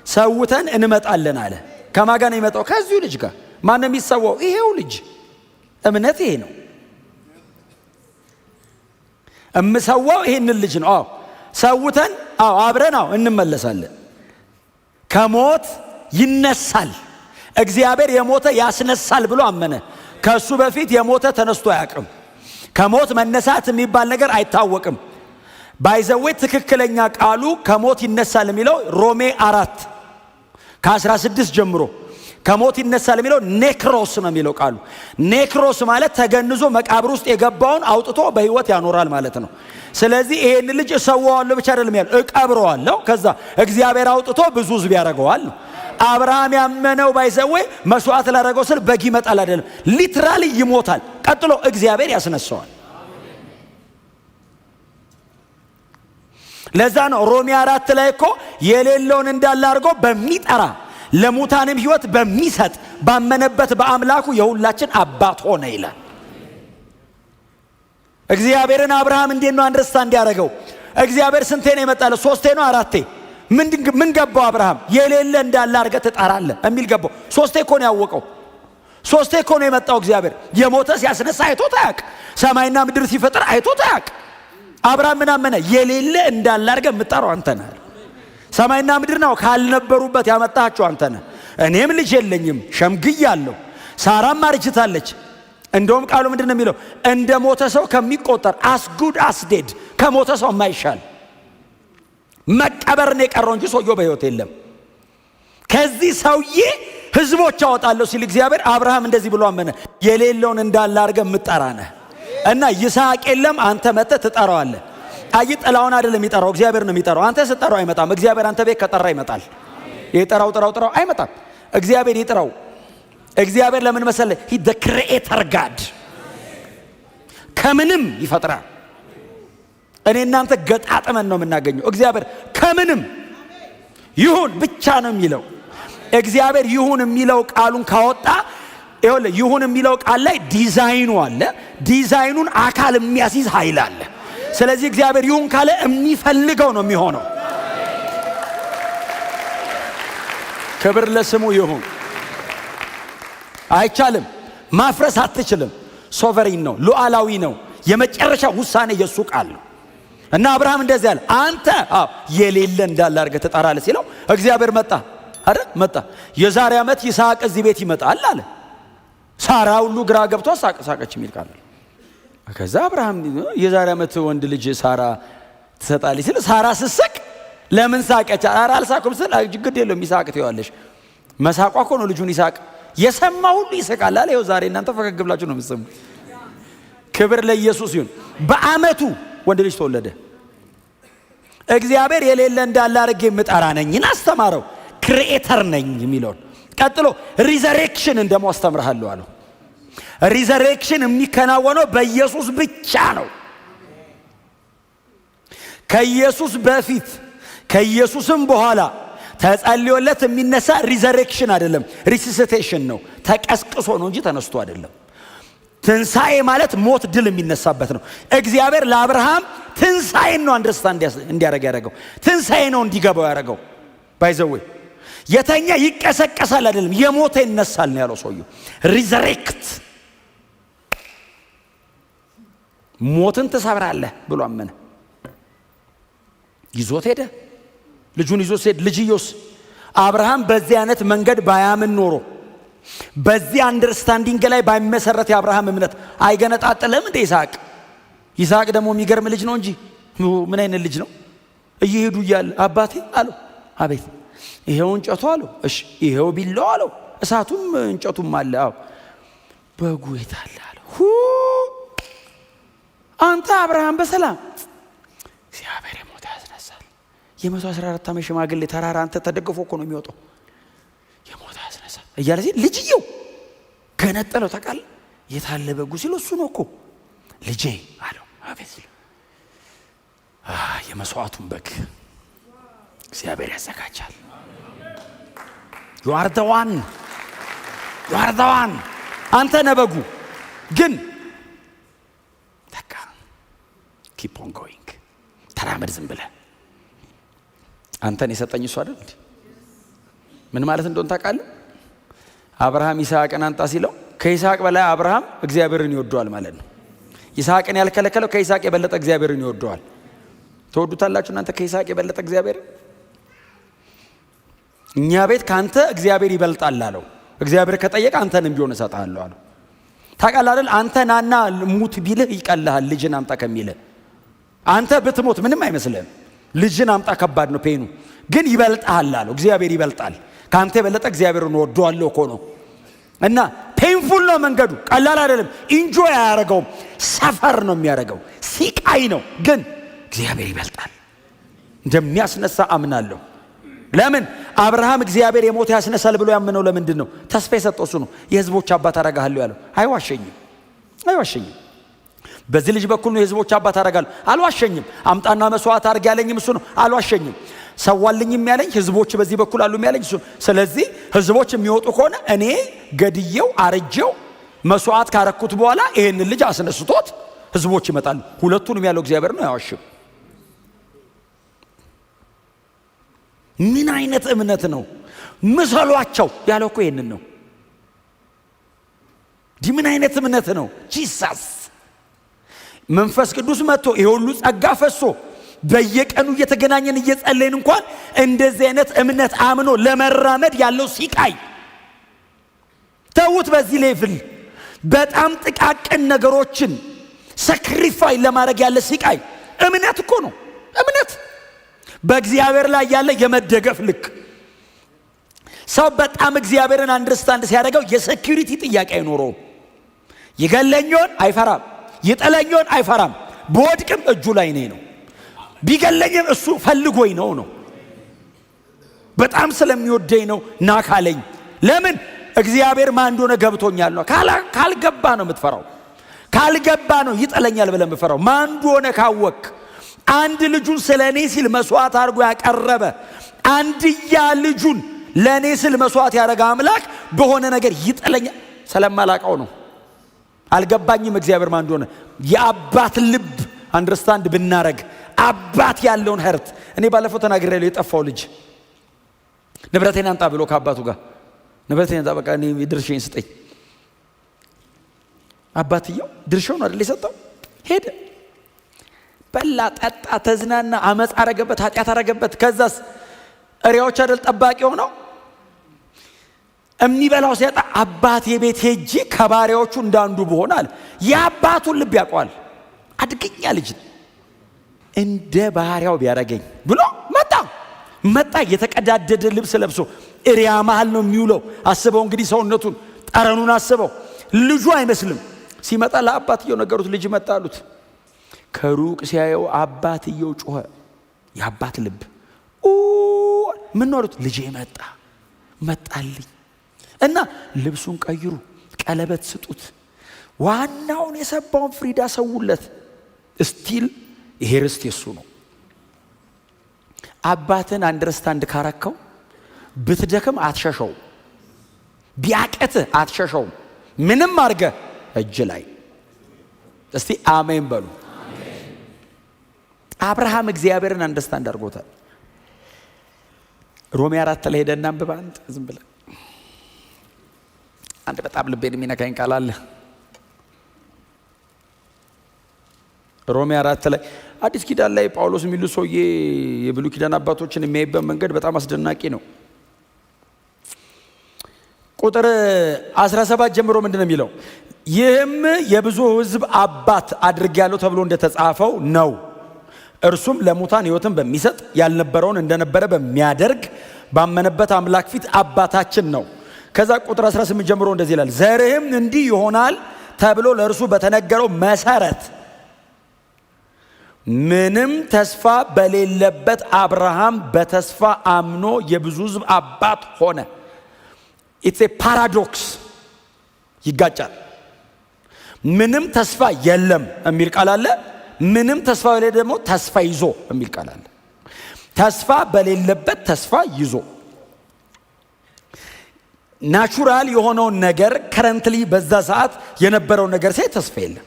ሰውተን እንመጣለን አለ። ከማን ጋር ነው የሚመጣው? ከዚሁ ልጅ ጋር። ማን ነው የሚሰዋው? ይሄው ልጅ። እምነት ይሄ ነው። እምሰዋው ይሄንን ልጅ ነው። ሰውተን አብረን እንመለሳለን። ከሞት ይነሳል። እግዚአብሔር የሞተ ያስነሳል ብሎ አመነ። ከሱ በፊት የሞተ ተነስቶ አያውቅም። ከሞት መነሳት የሚባል ነገር አይታወቅም። ባይዘዌ ትክክለኛ ቃሉ ከሞት ይነሳል የሚለው ሮሜ 4 ከ16 ጀምሮ ከሞት ይነሳል የሚለው ኔክሮስ ነው የሚለው ቃሉ። ኔክሮስ ማለት ተገንዞ መቃብር ውስጥ የገባውን አውጥቶ በህይወት ያኖራል ማለት ነው። ስለዚህ ይሄን ልጅ እሰዋዋለሁ ብቻ አይደለም ያለው፣ እቀብረዋለሁ። ከዛ እግዚአብሔር አውጥቶ ብዙ ህዝብ ያደርገዋል። አብርሃም ያመነው ባይዘዌ መስዋዕት ላደረገው ስል በግ ይመጣል አይደለም፣ ሊትራሊ ይሞታል። ቀጥሎ እግዚአብሔር ያስነሳዋል። ለዛ ነው ሮሜ 4 ላይ እኮ የሌለውን እንዳለ አድርጎ በሚጠራ ለሙታንም ህይወት በሚሰጥ ባመነበት በአምላኩ የሁላችን አባት ሆነ ይላል። እግዚአብሔርን አብርሃም እንዴት ነው አንደርስታንድ ያደረገው? እግዚአብሔር ስንቴ ነው የመጣለው? 3 ነው 4? ምን ገባው አብርሃም? የሌለ እንዳለ አድርገህ ትጠራለህ የሚል ገባው። 3 እኮ ነው ያወቀው። 3 እኮ ነው የመጣው እግዚአብሔር። የሞተ ሲያስነሳ አይቶት አያውቅ። ሰማይና ምድር ሲፈጥር አይቶት አያውቅ። አብርሃም ምን አመነ? የሌለ እንዳለ አድርገህ የምትጠራው አንተ ነህ። ሰማይና ምድር ነው ካልነበሩበት ያመጣቸው አንተ ነህ። እኔም ልጅ የለኝም ሸምግያለሁ፣ ሳራም አርጅታለች። እንደውም ቃሉ ምንድነው የሚለው? እንደ ሞተ ሰው ከሚቆጠር as good as dead፣ ከሞተ ሰው የማይሻል መቀበር ነው የቀረው እንጂ ሰውየው በህይወት የለም። ከዚህ ሰውዬ ህዝቦች አወጣለሁ ሲል እግዚአብሔር አብርሃም እንደዚህ ብሎ አመነ። የሌለውን እንዳለ አድርገህ የምትጠራ ነህ እና ይስሐቅ የለም አንተ መጥተህ ትጠራዋለህ። አይ ጥላውን አይደለም የሚጠራው እግዚአብሔር ነው የሚጠራው። አንተ ስትጠራው አይመጣም። እግዚአብሔር አንተ ቤት ከጠራ ይመጣል። የጠራው ጥራው አይመጣም። እግዚአብሔር ይጥራው። እግዚአብሔር ለምን መሰለህ? he the creator God ከምንም ይፈጥራል። እኔ እናንተ ገጣጥመን ነው የምናገኘው። እግዚአብሔር ከምንም ይሁን ብቻ ነው የሚለው። እግዚአብሔር ይሁን የሚለው ቃሉን ካወጣ ይሁን የሚለው ቃል ላይ ዲዛይኑ አለ። ዲዛይኑን አካል የሚያስይዝ ኃይል አለ። ስለዚህ እግዚአብሔር ይሁን ካለ የሚፈልገው ነው የሚሆነው። ክብር ለስሙ ይሁን። አይቻልም፣ ማፍረስ አትችልም። ሶቨሪን ነው፣ ሉዓላዊ ነው። የመጨረሻ ውሳኔ የሱ ቃል ነው። እና አብርሃም እንደዚህ አለ፣ አንተ የሌለ እንዳለ አድርገህ ትጠራለህ ሲለው እግዚአብሔር መጣ አይደል? መጣ። የዛሬ ዓመት ይስሐቅ እዚህ ቤት ይመጣል አለ። ሳራ ሁሉ ግራ ገብቶ ሳቀች የሚል ቃል። ከዛ አብርሃም የዛሬ ዓመት ወንድ ልጅ ሳራ ትሰጣለች ሲል ሳራ ስስቅ ለምን ሳቀች? ኧረ አልሳቅም ስል ግድ የለውም ይስሐቅ ትይዋለሽ። መሳቋ እኮ ነው ልጁን ይስሐቅ የሰማ ሁሉ ይስቃል አለ። ይኸው ዛሬ እናንተ ፈገግ ብላችሁ ነው የምትሰሙት። ክብር ለኢየሱስ ይሁን። በአመቱ ወንድ ልጅ ተወለደ። እግዚአብሔር የሌለ እንዳለ አድርጌ የምጠራ ነኝን አስተማረው። ክሪኤተር ነኝ የሚለውን ቀጥሎ ሪዘሬክሽን እንደሞ አስተምርሃለሁ አለው። ሪዘሬክሽን የሚከናወነው በኢየሱስ ብቻ ነው። ከኢየሱስ በፊት ከኢየሱስም በኋላ ተጸልዮለት የሚነሳ ሪዘሬክሽን አይደለም፣ ሪሲሲቴሽን ነው። ተቀስቅሶ ነው እንጂ ተነስቶ አይደለም። ትንሣኤ ማለት ሞት ድል የሚነሳበት ነው። እግዚአብሔር ለአብርሃም ትንሣኤን ነው አንደርስታንድ እንዲያደርግ ያደረገው። ትንሣኤ ነው እንዲገባው ያደረገው። ባይዘዌ የተኛ ይቀሰቀሳል አይደለም፣ የሞተ ይነሳል ነው ያለው ሰውየው። ሪዘሬክት ሞትን ትሰብራለህ ብሎ አመነ። ይዞት ሄደ። ልጁን ይዞት ሄደ። ልጅዮስ አብርሃም በዚህ አይነት መንገድ ባያምን ኖሮ በዚህ አንደርስታንዲንግ ላይ ባይመሰረት የአብርሃም እምነት አይገነጣጠለም እንደ ይስሐቅ ደግሞ የሚገርም ልጅ ነው እንጂ ምን አይነት ልጅ ነው? እየሄዱ እያለ አባቴ አለው። አቤት። ይሄው እንጨቱ አለው። እሺ ይሄው ቢላው አለው። እሳቱም እንጨቱም አለ። አዎ በጉ የታለ አለው። አንተ አብርሃም በሰላም እግዚአብሔር የሞተ ያስነሳል። የ114 ዓመት ሽማግሌ ተራራ አንተ ተደግፎ እኮ ነው የሚወጣው። የሞተ ያስነሳል እያለ ሲል ልጅየው ገነጠለው። ታውቃለህ የታለ በጉ ሲለው እሱ ነው እኮ ልጄ አለው። አቤት ሲል የመስዋዕቱን በግ እግዚአብሔር ያዘጋጃል። you are the one አንተ ነህ በጉ። ግን keep on going ተራመድ ዝም ብለህ። አንተን የሰጠኝ እሱ አይደል? ምን ማለት እንደሆነ ታውቃለህ? አብርሃም ይስሐቅን አንጣ ሲለው ከይስሐቅ በላይ አብርሃም እግዚአብሔርን ይወደዋል ማለት ነው። ይስሐቅን ያልከለከለው ከይስሐቅ የበለጠ እግዚአብሔርን ይወደዋል። ተወዱታላችሁ እናንተ ከይስሐቅ የበለጠ እግዚአብሔር? እኛ ቤት ካንተ እግዚአብሔር ይበልጣል አለው። እግዚአብሔር ከጠየቀ አንተንም ቢሆን እሰጥሃለሁ አለው። ታውቃለህ አይደል? አንተ ናና ሙት ቢልህ ይቀልሃል ልጅን አምጣ ከሚልህ። አንተ ብትሞት ምንም አይመስልህም። ልጅን አምጣ ከባድ ነው ፔኑ፣ ግን ይበልጣል አለው። እግዚአብሔር ይበልጣል። ካንተ የበለጠ እግዚአብሔርን ወደዋለሁ እኮ ነው። እና ፔንፉል ነው መንገዱ፣ ቀላል አይደለም። ኢንጆይ አያደርገውም፣ ሰፈር ነው የሚያደርገው፣ ሲቃይ ነው። ግን እግዚአብሔር ይበልጣል እንደሚያስነሳ አምናለሁ። ለምን አብርሃም እግዚአብሔር የሞተ ያስነሳል ብሎ ያመነው ለምንድን ነው? ተስፋ የሰጠው እሱ ነው። የህዝቦች አባት አደርግሃለሁ ያለው። አይዋሸኝም። በዚህ ልጅ በኩል ነው የህዝቦች አባት አደርጋለሁ። አልዋሸኝም። አምጣና መስዋዕት አድርግ ያለኝም እሱ ነው። አልዋሸኝም። ሰዋልኝም ያለኝ ህዝቦች በዚህ በኩል አሉ ያለኝ እሱ። ስለዚህ ህዝቦች የሚወጡ ከሆነ እኔ ገድየው አርጀው መስዋዕት ካረኩት በኋላ ይሄንን ልጅ አስነስቶት ህዝቦች ይመጣሉ። ሁለቱንም ያለው እግዚአብሔር ነው። አይዋሽም። ምን አይነት እምነት ነው? ምሰሏቸው ያለው እኮ ይሄንን ነው። ምን አይነት እምነት ነው? ጂሰስ መንፈስ ቅዱስ መጥቶ ይሁሉ ጸጋ ፈሶ በየቀኑ እየተገናኘን እየጸለይን እንኳን እንደዚህ አይነት እምነት አምኖ ለመራመድ ያለው ሲቃይ ተውት። በዚህ ሌቭል በጣም ጥቃቅን ነገሮችን ሳክሪፋይ ለማድረግ ያለ ሲቃይ እምነት እኮ ነው። እምነት በእግዚአብሔር ላይ ያለ የመደገፍ ልክ። ሰው በጣም እግዚአብሔርን አንደርስታንድ ሲያደርገው የሴኩሪቲ ጥያቄ አይኖረውም። ይገለኛል አይፈራም፣ ይጠለኛል አይፈራም። በወድቅም እጁ ላይ ነው። ቢገለኝም እሱ ፈልጎኝ ነው። በጣም ስለሚወደኝ ነው ናካለኝ። ለምን? እግዚአብሔር ማን እንደሆነ ገብቶኛል ነው። ካልገባ ነው የምትፈራው። ካልገባ ነው ይጠለኛል ብለህ የምትፈራው። ማን እንደሆነ ካወቅ አንድ ልጁን ስለኔ ሲል መስዋዕት አድርጎ ያቀረበ አንድያ ልጁን ለኔ ሲል መስዋዕት ያደረገ አምላክ በሆነ ነገር ይጠለኛል። ስለማላቀው ነው። አልገባኝም እግዚአብሔር ማን እንደሆነ። የአባት ልብ አንደርስታንድ ብናረግ አባት ያለውን ህርት እኔ ባለፈው ተናግሬያለሁ። የጠፋው ልጅ ንብረቴን አንጣ ብሎ ከአባቱ ጋር ንብረቴን አንጣ በቃ እኔ ድርሼን ስጠኝ። አባትየው ድርሻውን አይደል የሰጠው። ሄደ፣ በላ፣ ጠጣ፣ ተዝናና፣ አመጽ አረገበት፣ ኃጢአት አረገበት። ከዛስ እሪያዎች አይደል ጠባቂ ሆነው የሚበላው ሲያጣ አባቴ ቤት ሄጄ ከባሪያዎቹ እንዳንዱ ብሆን አለ። የአባቱን ልብ ያውቀዋል። አድገኛ ልጅ እንደ ባሪያው ቢያረገኝ ብሎ መጣ። የተቀዳደደ ልብስ ለብሶ እሪያ መሃል ነው የሚውለው። አስበው እንግዲህ ሰውነቱን፣ ጠረኑን አስበው። ልጁ አይመስልም። ሲመጣ ለአባትየው ነገሩት። ልጅ መጣ አሉት። ከሩቅ ሲያየው አባትየው ጮኸ። የአባት ልብ ምን ነው አሉት። ልጄ መጣ መጣልኝ እና ልብሱን ቀይሩ፣ ቀለበት ስጡት፣ ዋናውን የሰባውን ፍሪዳ ሰውለት። ስቲል ይሄ ርስት የሱ ነው። አባትን አንደርስታንድ ካረከው ብትደክም አትሸሸው፣ ቢያቀትህ አትሸሸው። ምንም አርገ እጅ ላይ እስቲ አሜን በሉ። አብርሃም እግዚአብሔርን አንደርስታንድ አድርጎታል። ሮሜ 4 ላይ ሄደና አንብባ። ዝም ብለህ አንድ በጣም ልቤን የሚነካኝ ቃል አለ። ሮሜ 4 ላይ አዲስ ኪዳን ላይ ጳውሎስ የሚሉ ሰውዬ የብሉይ ኪዳን አባቶችን የሚያይበት መንገድ በጣም አስደናቂ ነው። ቁጥር 17 ጀምሮ ምንድነው የሚለው? ይህም የብዙ ሕዝብ አባት አድርጌያለሁ ተብሎ እንደተጻፈው ነው። እርሱም ለሙታን ሕይወትን በሚሰጥ ያልነበረውን እንደነበረ በሚያደርግ ባመነበት አምላክ ፊት አባታችን ነው። ከዛ ቁጥር 18 ጀምሮ እንደዚህ ይላል፣ ዘርህም እንዲህ ይሆናል ተብሎ ለእርሱ በተነገረው መሰረት ምንም ተስፋ በሌለበት አብርሃም በተስፋ አምኖ የብዙ ሕዝብ አባት ሆነ። ኢትስ ኤ ፓራዶክስ፣ ይጋጫል። ምንም ተስፋ የለም የሚል ቃል አለ። ምንም ተስፋ በሌለ ደግሞ ተስፋ ይዞ የሚል ቃል አለ። ተስፋ በሌለበት ተስፋ ይዞ ናቹራል የሆነውን ነገር ከረንትሊ በዛ ሰዓት የነበረው ነገር ሳይ ተስፋ የለም።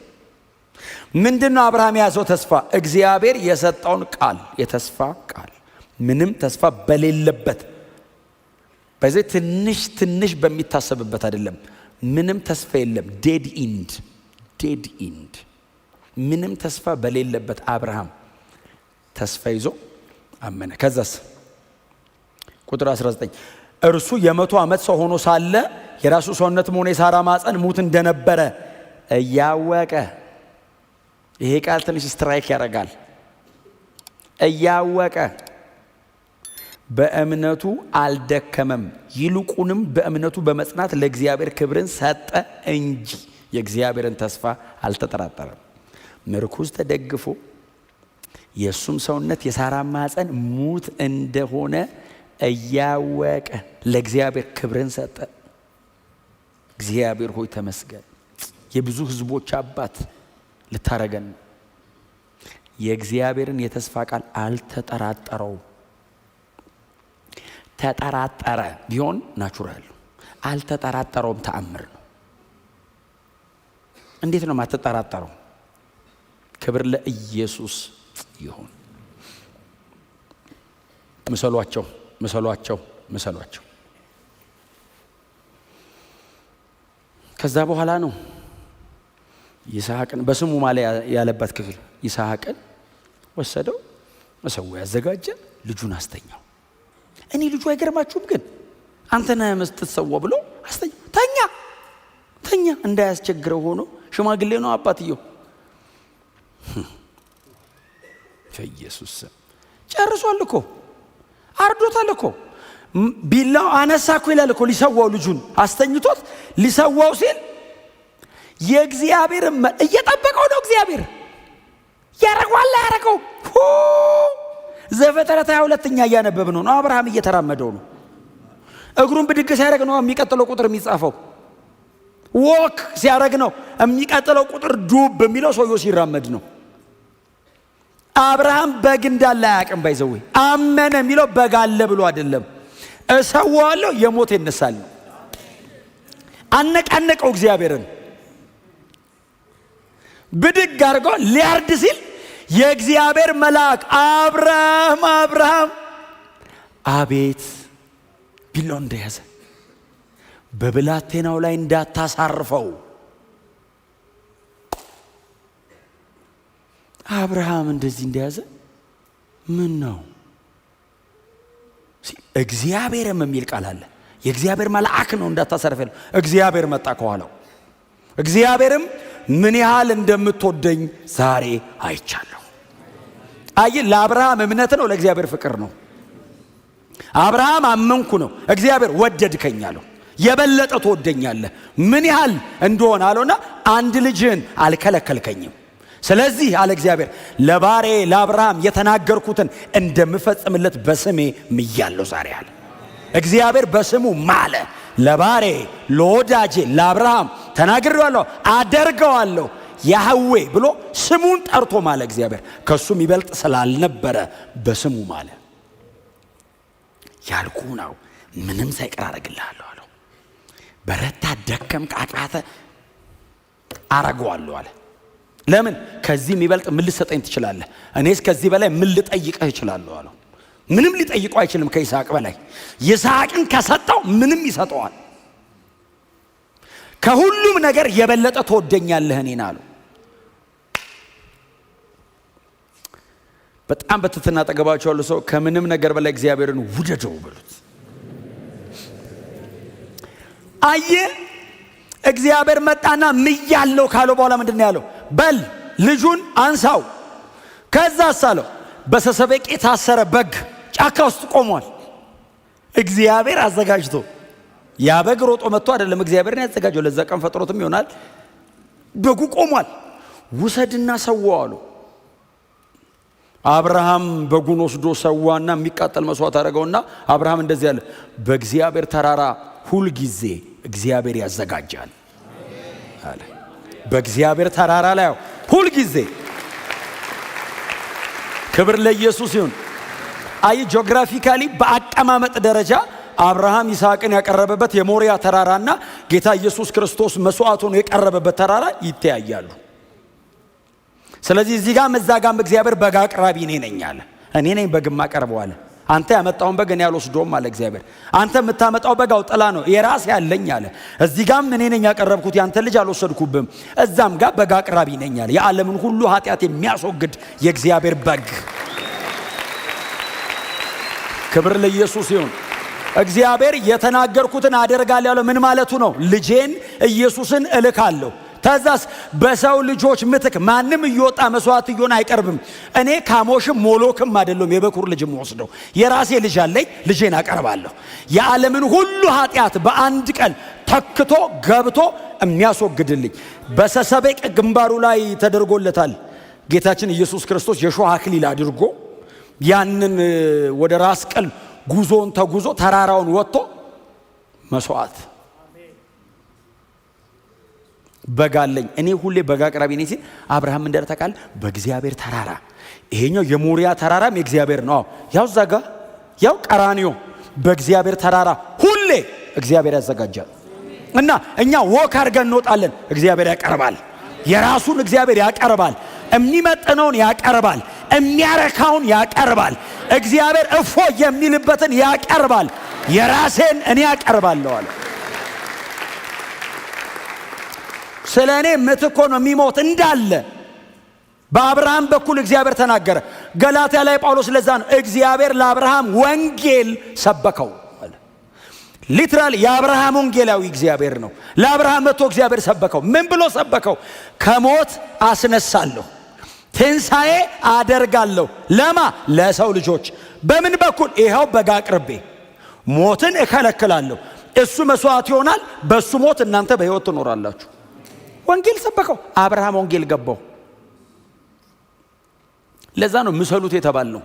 ምንድነው አብርሃም የያዘው ተስፋ? እግዚአብሔር የሰጠውን ቃል፣ የተስፋ ቃል። ምንም ተስፋ በሌለበት በዚህ ትንሽ በሚታሰብበት አይደለም። ምንም ተስፋ የለም። ዴድ ኢንድ ምንም ተስፋ በሌለበት አብርሃም ተስፋ ይዞ አመነ። ከዛስ ቁጥር 19 እርሱ የ100 ዓመት ሰው ሆኖ ሳለ የራሱ ሰውነትም ሆነ የሳራ ማፀን ሙት እንደነበረ እያወቀ፣ ይሄ ቃል ትንሽ ስትራይክ ያደርጋል። እያወቀ በእምነቱ አልደከመም፣ ይልቁንም በእምነቱ በመጽናት ለእግዚአብሔር ክብርን ሰጠ እንጂ የእግዚአብሔርን ተስፋ አልተጠራጠረም። ምርኩዝ ተደግፎ የእሱም ሰውነት የሳራ ማፀን ሙት እንደሆነ እያወቀ ለእግዚአብሔር ክብርን ሰጠ። እግዚአብሔር ሆይ ተመስገን፣ የብዙ ሕዝቦች አባት ልታረገን። የእግዚአብሔርን የተስፋ ቃል አልተጠራጠረው። ተጠራጠረ ቢሆን ናቹራል፣ አልተጠራጠረውም ተአምር ነው። እንዴት ነው ማትጠራጠረው? ክብር ለኢየሱስ ይሁን። ምሰሏቸው። ከዛ በኋላ ነው ይስሐቅን በስሙ ማለት ያለበት ክፍል ይስሐቅን ወሰደው፣ መሰዊያ ያዘጋጀ፣ ልጁን አስተኛው። እኔ ልጁ አይገርማችሁም? ግን አንተ ነህ የምትሰዋው ብሎ አስተኛው። ተኛ እንዳያስቸግረው ሆኖ ሽማግሌ ነው አባትየው። በኢየሱስ ስም ጨርሷል እኮ፣ አርዶታል እኮ። ቢላው አነሳ እኮ ይላል እኮ። ሊሰዋው ልጁን አስተኝቶት ሊሰዋው ሲል የእግዚአብሔር እየጠበቀው ነው። እግዚአብሔር ያረጋዋል ያረጋው። ዘፍጥረት 22ኛ እያነበብን ነው። አብርሃም እየተራመደው ነው። እግሩን ብድግ ሲያደርግ ነው የሚቀጥለው ቁጥር የሚጻፈው። ወክ ሲያደርግ ነው የሚቀጥለው ቁጥር ዱብ በሚለው ሰውየው ሲራመድ ነው። አብርሃም በግ እንዳለ አያውቅም። ባይዘው አመነ የሚለው በግ አለ ብሎ አይደለም። እሰዋለሁ የሞት ይነሳል። አነቃነቀው እግዚአብሔርን። ብድግ አድርጎ ሊያርድ ሲል የእግዚአብሔር መልአክ አብርሃም አቤት ቢላው እንደያዘ በብላቴናው ላይ እንዳታሳርፈው። አብርሃም እንደዚህ እንደያዘ ምን ነው? እግዚአብሔርም የሚል ቃል አለ። የእግዚአብሔር መልአክ ነው እንዳታሳርፈው። እግዚአብሔር መጣ ከኋላው። እግዚአብሔርም ምን ያህል እንደምትወደኝ ዛሬ አይቻለሁ። አይ ለአብርሃም እምነት ነው፣ ለእግዚአብሔር ፍቅር ነው። አብርሃም አመንኩ ነው፣ እግዚአብሔር ወደድከኝ አለው። የበለጠ ትወደኛለህ ምን ያህል እንደሆነ አለውና አንድ ልጅህን አልከለከልከኝም። ስለዚህ አለ እግዚአብሔር ለባሪያዬ ለአብርሃም የተናገርኩትን እንደምፈጽምለት በስሜ ምያለሁ ዛሬ አለ። እግዚአብሔር በስሙ ማለ። ለባሬ ለወዳጄ ለአብርሃም ተናግሬዋለሁ አደርገዋለሁ ያህዌ ብሎ ስሙን ጠርቶ ማለ። እግዚአብሔር ከሱ የሚበልጥ ስላልነበረ በስሙ ማለ። ያልኩ ነው ምንም ሳይቀር አደርግልሃለሁ አለው። በረታ፣ ደከም፣ ቃቃተ አረጋዋለሁ አለ። ለምን? ከዚህ የሚበልጥ ምን ልሰጠኝ ትችላለህ? እኔስ ከዚህ በላይ ምን ልጠይቅህ እችላለሁ አለው። ምንም ሊጠይቀው አይችልም ከይስሐቅ በላይ። ይስሐቅን ከሰጠው ምንም ይሰጠዋል። ከሁሉም ነገር የበለጠ ትወደኛለህ እኔን አለው። በጣም በትህትና አጠገባቸው ያለው ሰው ከምንም ነገር በላይ እግዚአብሔርን ውደደው በሉት። አየ እግዚአብሔር መጣና ምያለው ካለው በኋላ ምንድነው ያለው? በል ልጁን አንሳው። ከዛስ አለው በሰሰበቄ የታሰረ በግ ጫካ ውስጥ ቆሟል። እግዚአብሔር አዘጋጅቶ ያ በግ ሮጦ መጥቶ አይደለም እግዚአብሔርን ያዘጋጀው፣ ለዛ ቀን ፈጥሮትም ይሆናል። በጉ ቆሟል። ውሰድና ሰዋው አለው። አብርሃም በጉን ወስዶ ሰዋና የሚቃጠል መስዋዕት አደረገውና አብርሃም እንደዚህ አለ፣ በእግዚአብሔር ተራራ ሁል ጊዜ እግዚአብሔር ያዘጋጃል አለ። በእግዚአብሔር ተራራ ላይ ሁል ጊዜ። ክብር ለኢየሱስ ይሁን። አይ ጂኦግራፊካሊ በአቀማመጥ ደረጃ አብርሃም ይስሐቅን ያቀረበበት የሞሪያ ተራራና ጌታ ኢየሱስ ክርስቶስ መስዋዕቱን የቀረበበት ተራራ ይተያያሉ። ስለዚህ እዚህ ጋር መዛጋም እግዚአብሔር በግ አቅራቢ ነኝ አለ። እኔ ነኝ በግ ማቀርበው አለ። አንተ ያመጣውን በግ እኔ አልወስደውም አለ እግዚአብሔር። አንተ የምታመጣው በግ ጥላ ነው የራስ ያለኝ አለ። እዚህ ጋርም እኔ ነኝ ያቀረብኩት፣ ያንተ ልጅ አልወሰድኩብም። እዛም ጋር በግ አቅራቢ ነኝ አለ። የዓለምን ሁሉ ኃጢአት የሚያስወግድ የእግዚአብሔር በግ። ክብር ለኢየሱስ ይሁን። እግዚአብሔር የተናገርኩትን አደርጋለሁ ያለው ምን ማለቱ ነው? ልጄን ኢየሱስን እልካለሁ። ተዛስ በሰው ልጆች ምትክ ማንም እየወጣ መስዋዕት ይሆን አይቀርብም። እኔ ካሞሽም ሞሎክም አይደለም የበኩር ልጅም ወስደው የራሴ ልጅ አለኝ፣ ልጄን አቀርባለሁ። የዓለምን ሁሉ ኃጢአት በአንድ ቀን ተክቶ ገብቶ የሚያስወግድልኝ በሰሰበቅ ግንባሩ ላይ ተደርጎለታል። ጌታችን ኢየሱስ ክርስቶስ የሾህ አክሊል አድርጎ ያንን ወደ ራስ ቅል ጉዞን ተጉዞ ተራራውን ወጥቶ መስዋዕት በጋለኝ እኔ ሁሌ በጋ አቅራቢ ነኝ ሲል አብርሃም እንደተቃል በእግዚአብሔር ተራራ። ይሄኛው የሞሪያ ተራራም የእግዚአብሔር ነው። ያው ዛጋ ያው ቀራኒዮ በእግዚአብሔር ተራራ ሁሌ እግዚአብሔር ያዘጋጃል። እና እኛ ወክ አድርገን እንወጣለን፣ እግዚአብሔር ያቀርባል። የራሱን እግዚአብሔር ያቀርባል። የሚመጥነውን ያቀርባል። የሚያረካውን ያቀርባል። እግዚአብሔር እፎ የሚልበትን ያቀርባል። የራሴን እኔ ያቀርባለሁ አለ። ስለኔ ምትኮ ነው የሚሞት እንዳለ በአብርሃም በኩል እግዚአብሔር ተናገረ። ገላትያ ላይ ጳውሎስ ለዛ ነው እግዚአብሔር ለአብርሃም ወንጌል ሰበከው አለ። ሊትራሊ የአብርሃም ወንጌላዊ እግዚአብሔር ነው። ለአብርሃም መጥቶ እግዚአብሔር ሰበከው። ምን ብሎ ሰበከው? ከሞት አስነሳለሁ፣ ትንሣኤ አደርጋለሁ። ለማ ለሰው ልጆች። በምን በኩል? ይኸው በግ አቅርቤ ሞትን እከለክላለሁ። እሱ መስዋዕት ይሆናል። በሱ ሞት እናንተ በሕይወት ትኖራላችሁ። ወንጌል ሰበከው። አብርሃም ወንጌል ገባው። ለዛ ነው ምሰሉት የተባልነው።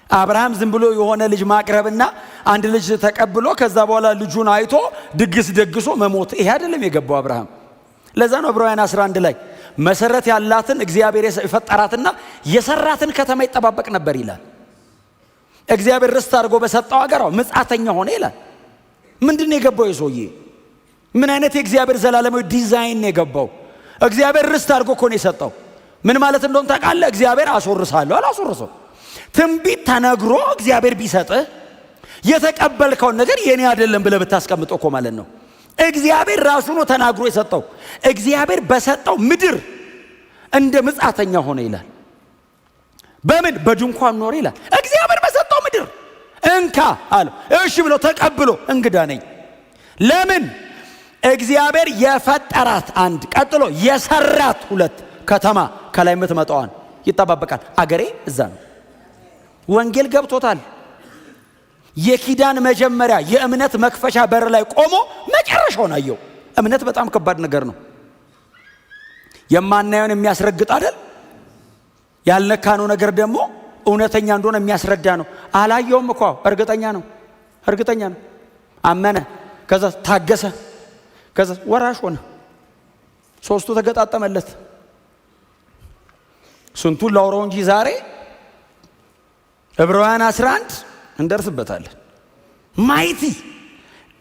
አብርሃም ዝም ብሎ የሆነ ልጅ ማቅረብና አንድ ልጅ ተቀብሎ ከዛ በኋላ ልጁን አይቶ ድግስ ደግሶ መሞት ይሄ አይደለም የገባው አብርሃም። ለዛ ነው ዕብራውያን 11 ላይ መሰረት ያላትን እግዚአብሔር የፈጠራትና የሰራትን ከተማ ይጠባበቅ ነበር ይላል። እግዚአብሔር ርስት አድርጎ በሰጠው ሀገር ምጽአተኛ ሆነ ይላል። ምንድነው የገባው የሰውዬ? ምን አይነት የእግዚአብሔር ዘላለማዊ ዲዛይን ነው የገባው? እግዚአብሔር ርስት አድርጎ እኮ ነው የሰጠው። ምን ማለት እንደሆነ ታውቃለህ? እግዚአብሔር አስወርሳለሁ አላስወርሰው። ትንቢት ተነግሮ እግዚአብሔር ቢሰጥህ የተቀበልከውን ነገር የኔ አይደለም ብለህ ብታስቀምጠው እኮ ማለት ነው። እግዚአብሔር ራሱ ነው ተናግሮ የሰጠው። እግዚአብሔር በሰጠው ምድር እንደ ምጽአተኛ ሆነ ይላል። በምን? በድንኳን ኖረ ይላል። እግዚአብሔር በሰጠው ምድር እንካ አለ። እሺ ብሎ ተቀብሎ እንግዳ ነኝ። ለምን? እግዚአብሔር የፈጠራት አንድ፣ ቀጥሎ የሰራት ሁለት ከተማ ከላይ የምትመጣዋን ይጠባበቃል። አገሬ እዛ ነው። ወንጌል ገብቶታል። የኪዳን መጀመሪያ የእምነት መክፈቻ በር ላይ ቆሞ መጨረሻውን አየው። እምነት በጣም ከባድ ነገር ነው። የማናየውን የሚያስረግጥ አይደል? ያልነካነው ነገር ደግሞ እውነተኛ እንደሆነ የሚያስረዳ ነው። አላየውም እኮ እርግጠኛ ነው። እርግጠኛ ነው። አመነ፣ ከዛ ታገሰ፣ ከዛ ወራሽ ሆነ። ሶስቱ ተገጣጠመለት። ስንቱን ላውራው እንጂ ዛሬ ዕብራውያን 11 እንደርስበታለን። ማይቲ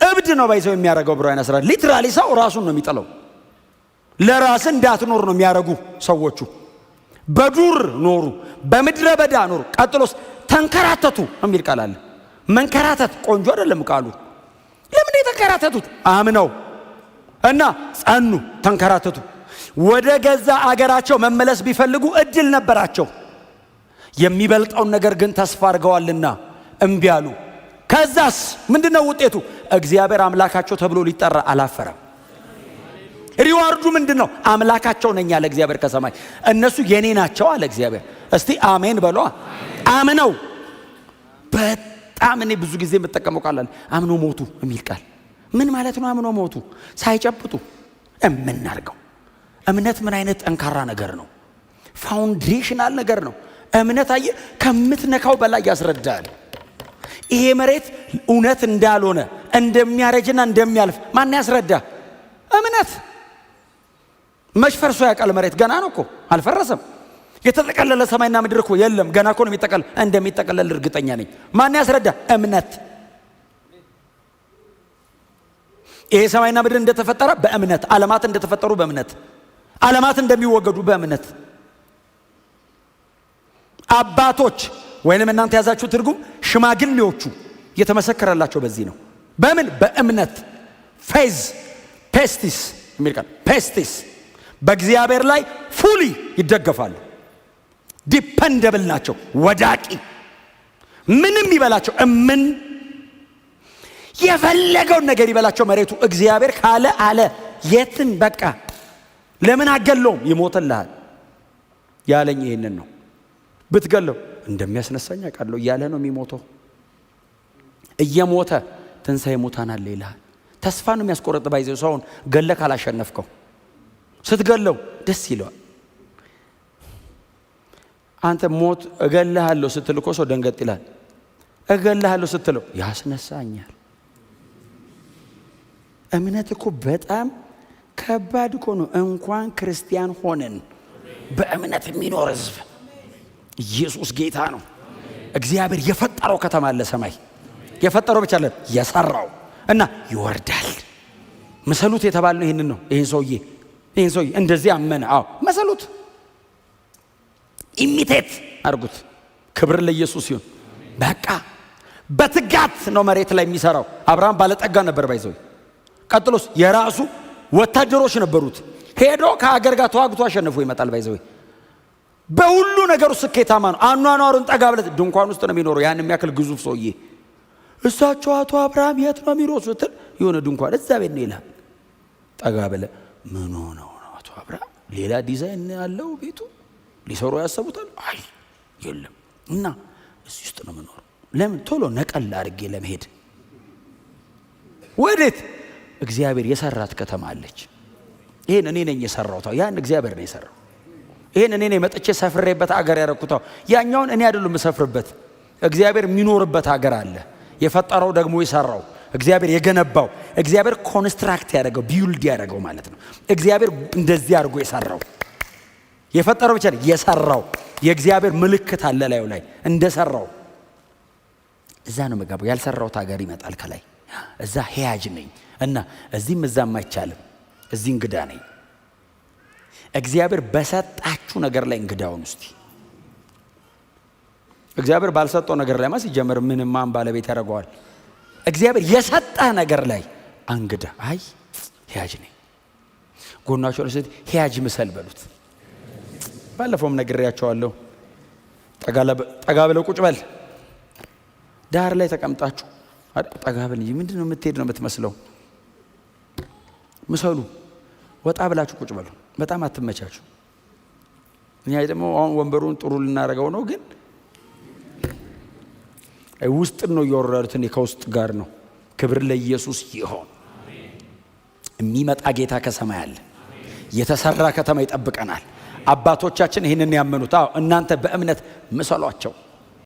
እብድ ነው ባይሰው የሚያደርገው ዕብራውያን 11 ሊትራሊ ሰው ራሱን ነው የሚጠለው። ለራስ እንዳትኖር ነው የሚያደርጉ ሰዎቹ። በዱር ኖሩ፣ በምድረ በዳ ኖሩ። ቀጥሎስ ተንከራተቱ የሚል ቃል አለ። መንከራተት ቆንጆ አይደለም ቃሉ። ለምን የተንከራተቱት? አምነው እና ጸኑ፣ ተንከራተቱ። ወደ ገዛ አገራቸው መመለስ ቢፈልጉ እድል ነበራቸው። የሚበልጠውን ነገር ግን ተስፋ አድርገዋልና እምቢ አሉ። ከዛስ ምንድነው ውጤቱ? እግዚአብሔር አምላካቸው ተብሎ ሊጠራ አላፈረም። ሪዋርዱ ምንድነው? አምላካቸው ነኝ አለ እግዚአብሔር ከሰማይ። እነሱ የኔ ናቸው አለ እግዚአብሔር። እስቲ አሜን በሏ። አምነው። በጣም እኔ ብዙ ጊዜ የምጠቀመው ቃል አለ፣ አምኖ ሞቱ የሚል ቃል። ምን ማለት ነው? አምኖ ሞቱ ሳይጨብጡ እምናርገው። እምነት ምን አይነት ጠንካራ ነገር ነው! ፋውንዴሽናል ነገር ነው። እምነት አየ ከምትነካው በላይ ያስረዳል። ይሄ መሬት እውነት እንዳልሆነ እንደሚያረጅና እንደሚያልፍ ማን ያስረዳ? እምነት። መች ፈርሶ ያውቃል? መሬት ገና ነው እኮ አልፈረሰም። የተጠቀለለ ሰማይና ምድር እኮ የለም፣ ገና እኮ ነው የሚጠቀለል። እንደሚጠቀለል እርግጠኛ ነኝ። ማን ያስረዳ? እምነት። ይሄ ሰማይና ምድር እንደተፈጠረ በእምነት፣ ዓለማት እንደተፈጠሩ በእምነት፣ ዓለማት እንደሚወገዱ በእምነት። አባቶች ወይንም እናንተ ያዛችሁ ትርጉም ሽማግሌዎቹ የተመሰከረላቸው በዚህ ነው። በምን? በእምነት። ፌዝ ፔስቲስ የሚል ቃል ፔስቲስ። በእግዚአብሔር ላይ ፉሊ ይደገፋሉ። ዲፐንደብል ናቸው። ወዳቂ ምንም ይበላቸው እምን የፈለገውን ነገር ይበላቸው መሬቱ። እግዚአብሔር ካለ አለ። የትን በቃ ለምን አገለውም? ይሞትልሃል ያለኝ ይሄንን ነው። ብትገለው እንደሚያስነሳኝ አውቃለሁ እያለ ነው የሚሞተው። እየሞተ ትንሣኤ ሙታን አለ ይልሃል። ተስፋ ነው የሚያስቆርጥ። ባይዘው ሰውን ገለ ካላሸነፍከው ስትገለው ደስ ይለዋል። አንተ ሞት እገልሃለሁ ስትል እኮ ሰው ደንገጥ ይላል። እገልሃለሁ ስትለው ያስነሳኛል። እምነት እኮ በጣም ከባድ እኮ ነው። እንኳን ክርስቲያን ሆነን በእምነት የሚኖር ህዝብ። ኢየሱስ ጌታ ነው። እግዚአብሔር የፈጠረው ከተማ አለ ሰማይ። የፈጠረው ብቻ አለ የሰራው እና ይወርዳል። መሰሉት የተባለው ይሄንን ነው። ይሄን ሰውዬ እንደዚህ አመነ። አዎ መሰሉት፣ ኢሚቴት አድርጉት። ክብር ለኢየሱስ ይሁን። በቃ በትጋት ነው መሬት ላይ የሚሰራው። አብርሃም ባለጠጋ ነበር ባይዘው። ቀጥሎስ የራሱ ወታደሮች ነበሩት። ሄዶ ከሀገር ጋር ተዋግቶ አሸንፎ ይመጣል ባይዘው። በሁሉ ነገሩ ስኬታማ ነው። አኗኗሩን ጠጋ ብለት ድንኳን ውስጥ ነው የሚኖረው። ያን የሚያክል ግዙፍ ሰውዬ እሳቸው አቶ አብርሃም የት ነው የሚኖሩት ስትል የሆነ ድንኳን እዛ ቤት ነው ይላል። ጠጋ ብለ ምን ሆነው ነው አቶ አብርሃም? ሌላ ዲዛይን ያለው ቤቱ ሊሰሩ ያሰቡታል። አይ የለም። እና እዚህ ውስጥ ነው የምኖረው። ለምን? ቶሎ ነቀል አድርጌ ለመሄድ። ወዴት? እግዚአብሔር የሰራት ከተማ አለች። ይሄን እኔ ነኝ የሰራሁት። ያን እግዚአብሔር ነው የሰራው። ይሄን እኔ ነኝ መጥቼ ሰፍሬበት አገር ያረኩት። ያኛውን እኔ አይደለም የምሰፍርበት። እግዚአብሔር የሚኖርበት አገር አለ። የፈጠረው ደግሞ የሰራው እግዚአብሔር የገነባው እግዚአብሔር ኮንስትራክት ያደረገው ቢውልድ ያደረገው ማለት ነው። እግዚአብሔር እንደዚህ አድርጎ የሰራው የፈጠረው ብቻ የሰራው የእግዚአብሔር ምልክት አለ ላዩ ላይ እንደሰራው። እዛ ነው መጋባው። ያልሰራውት ሀገር ይመጣል ከላይ። እዛ ሄያጅ ነኝ እና እዚህም እዛም አይቻልም። እዚህ እንግዳ ነኝ። እግዚአብሔር በሰጣችሁ ነገር ላይ እንግዳውን ውስጥ እግዚአብሔር ባልሰጠው ነገር ላይ ሲጀመር ምንም ማን ባለቤት ያደርገዋል? እግዚአብሔር የሰጠህ ነገር ላይ አንግዳ። አይ ሄያጅ ነኝ። ጎናቸው ለሰት ሄያጅ ምሰል በሉት። ባለፈውም ነግሬያቸዋለሁ። ጠጋ ብለው ቁጭ በል። ዳር ላይ ተቀምጣችሁ ጠጋ በል እንጂ ምንድነው የምትሄድ ነው የምትመስለው? ምሰሉ። ወጣ ብላችሁ ቁጭ በሉ። በጣም አትመቻችሁ። እኛ ደግሞ አሁን ወንበሩን ጥሩ ልናረጋው ነው፣ ግን ውስጥ ነው እያወራሉት። እኔ ከውስጥ ጋር ነው። ክብር ለኢየሱስ ይሁን። የሚመጣ ጌታ ከሰማይ አለ። የተሰራ ከተማ ይጠብቀናል። አባቶቻችን ይህንን ያመኑት። እናንተ በእምነት ምሰሏቸው።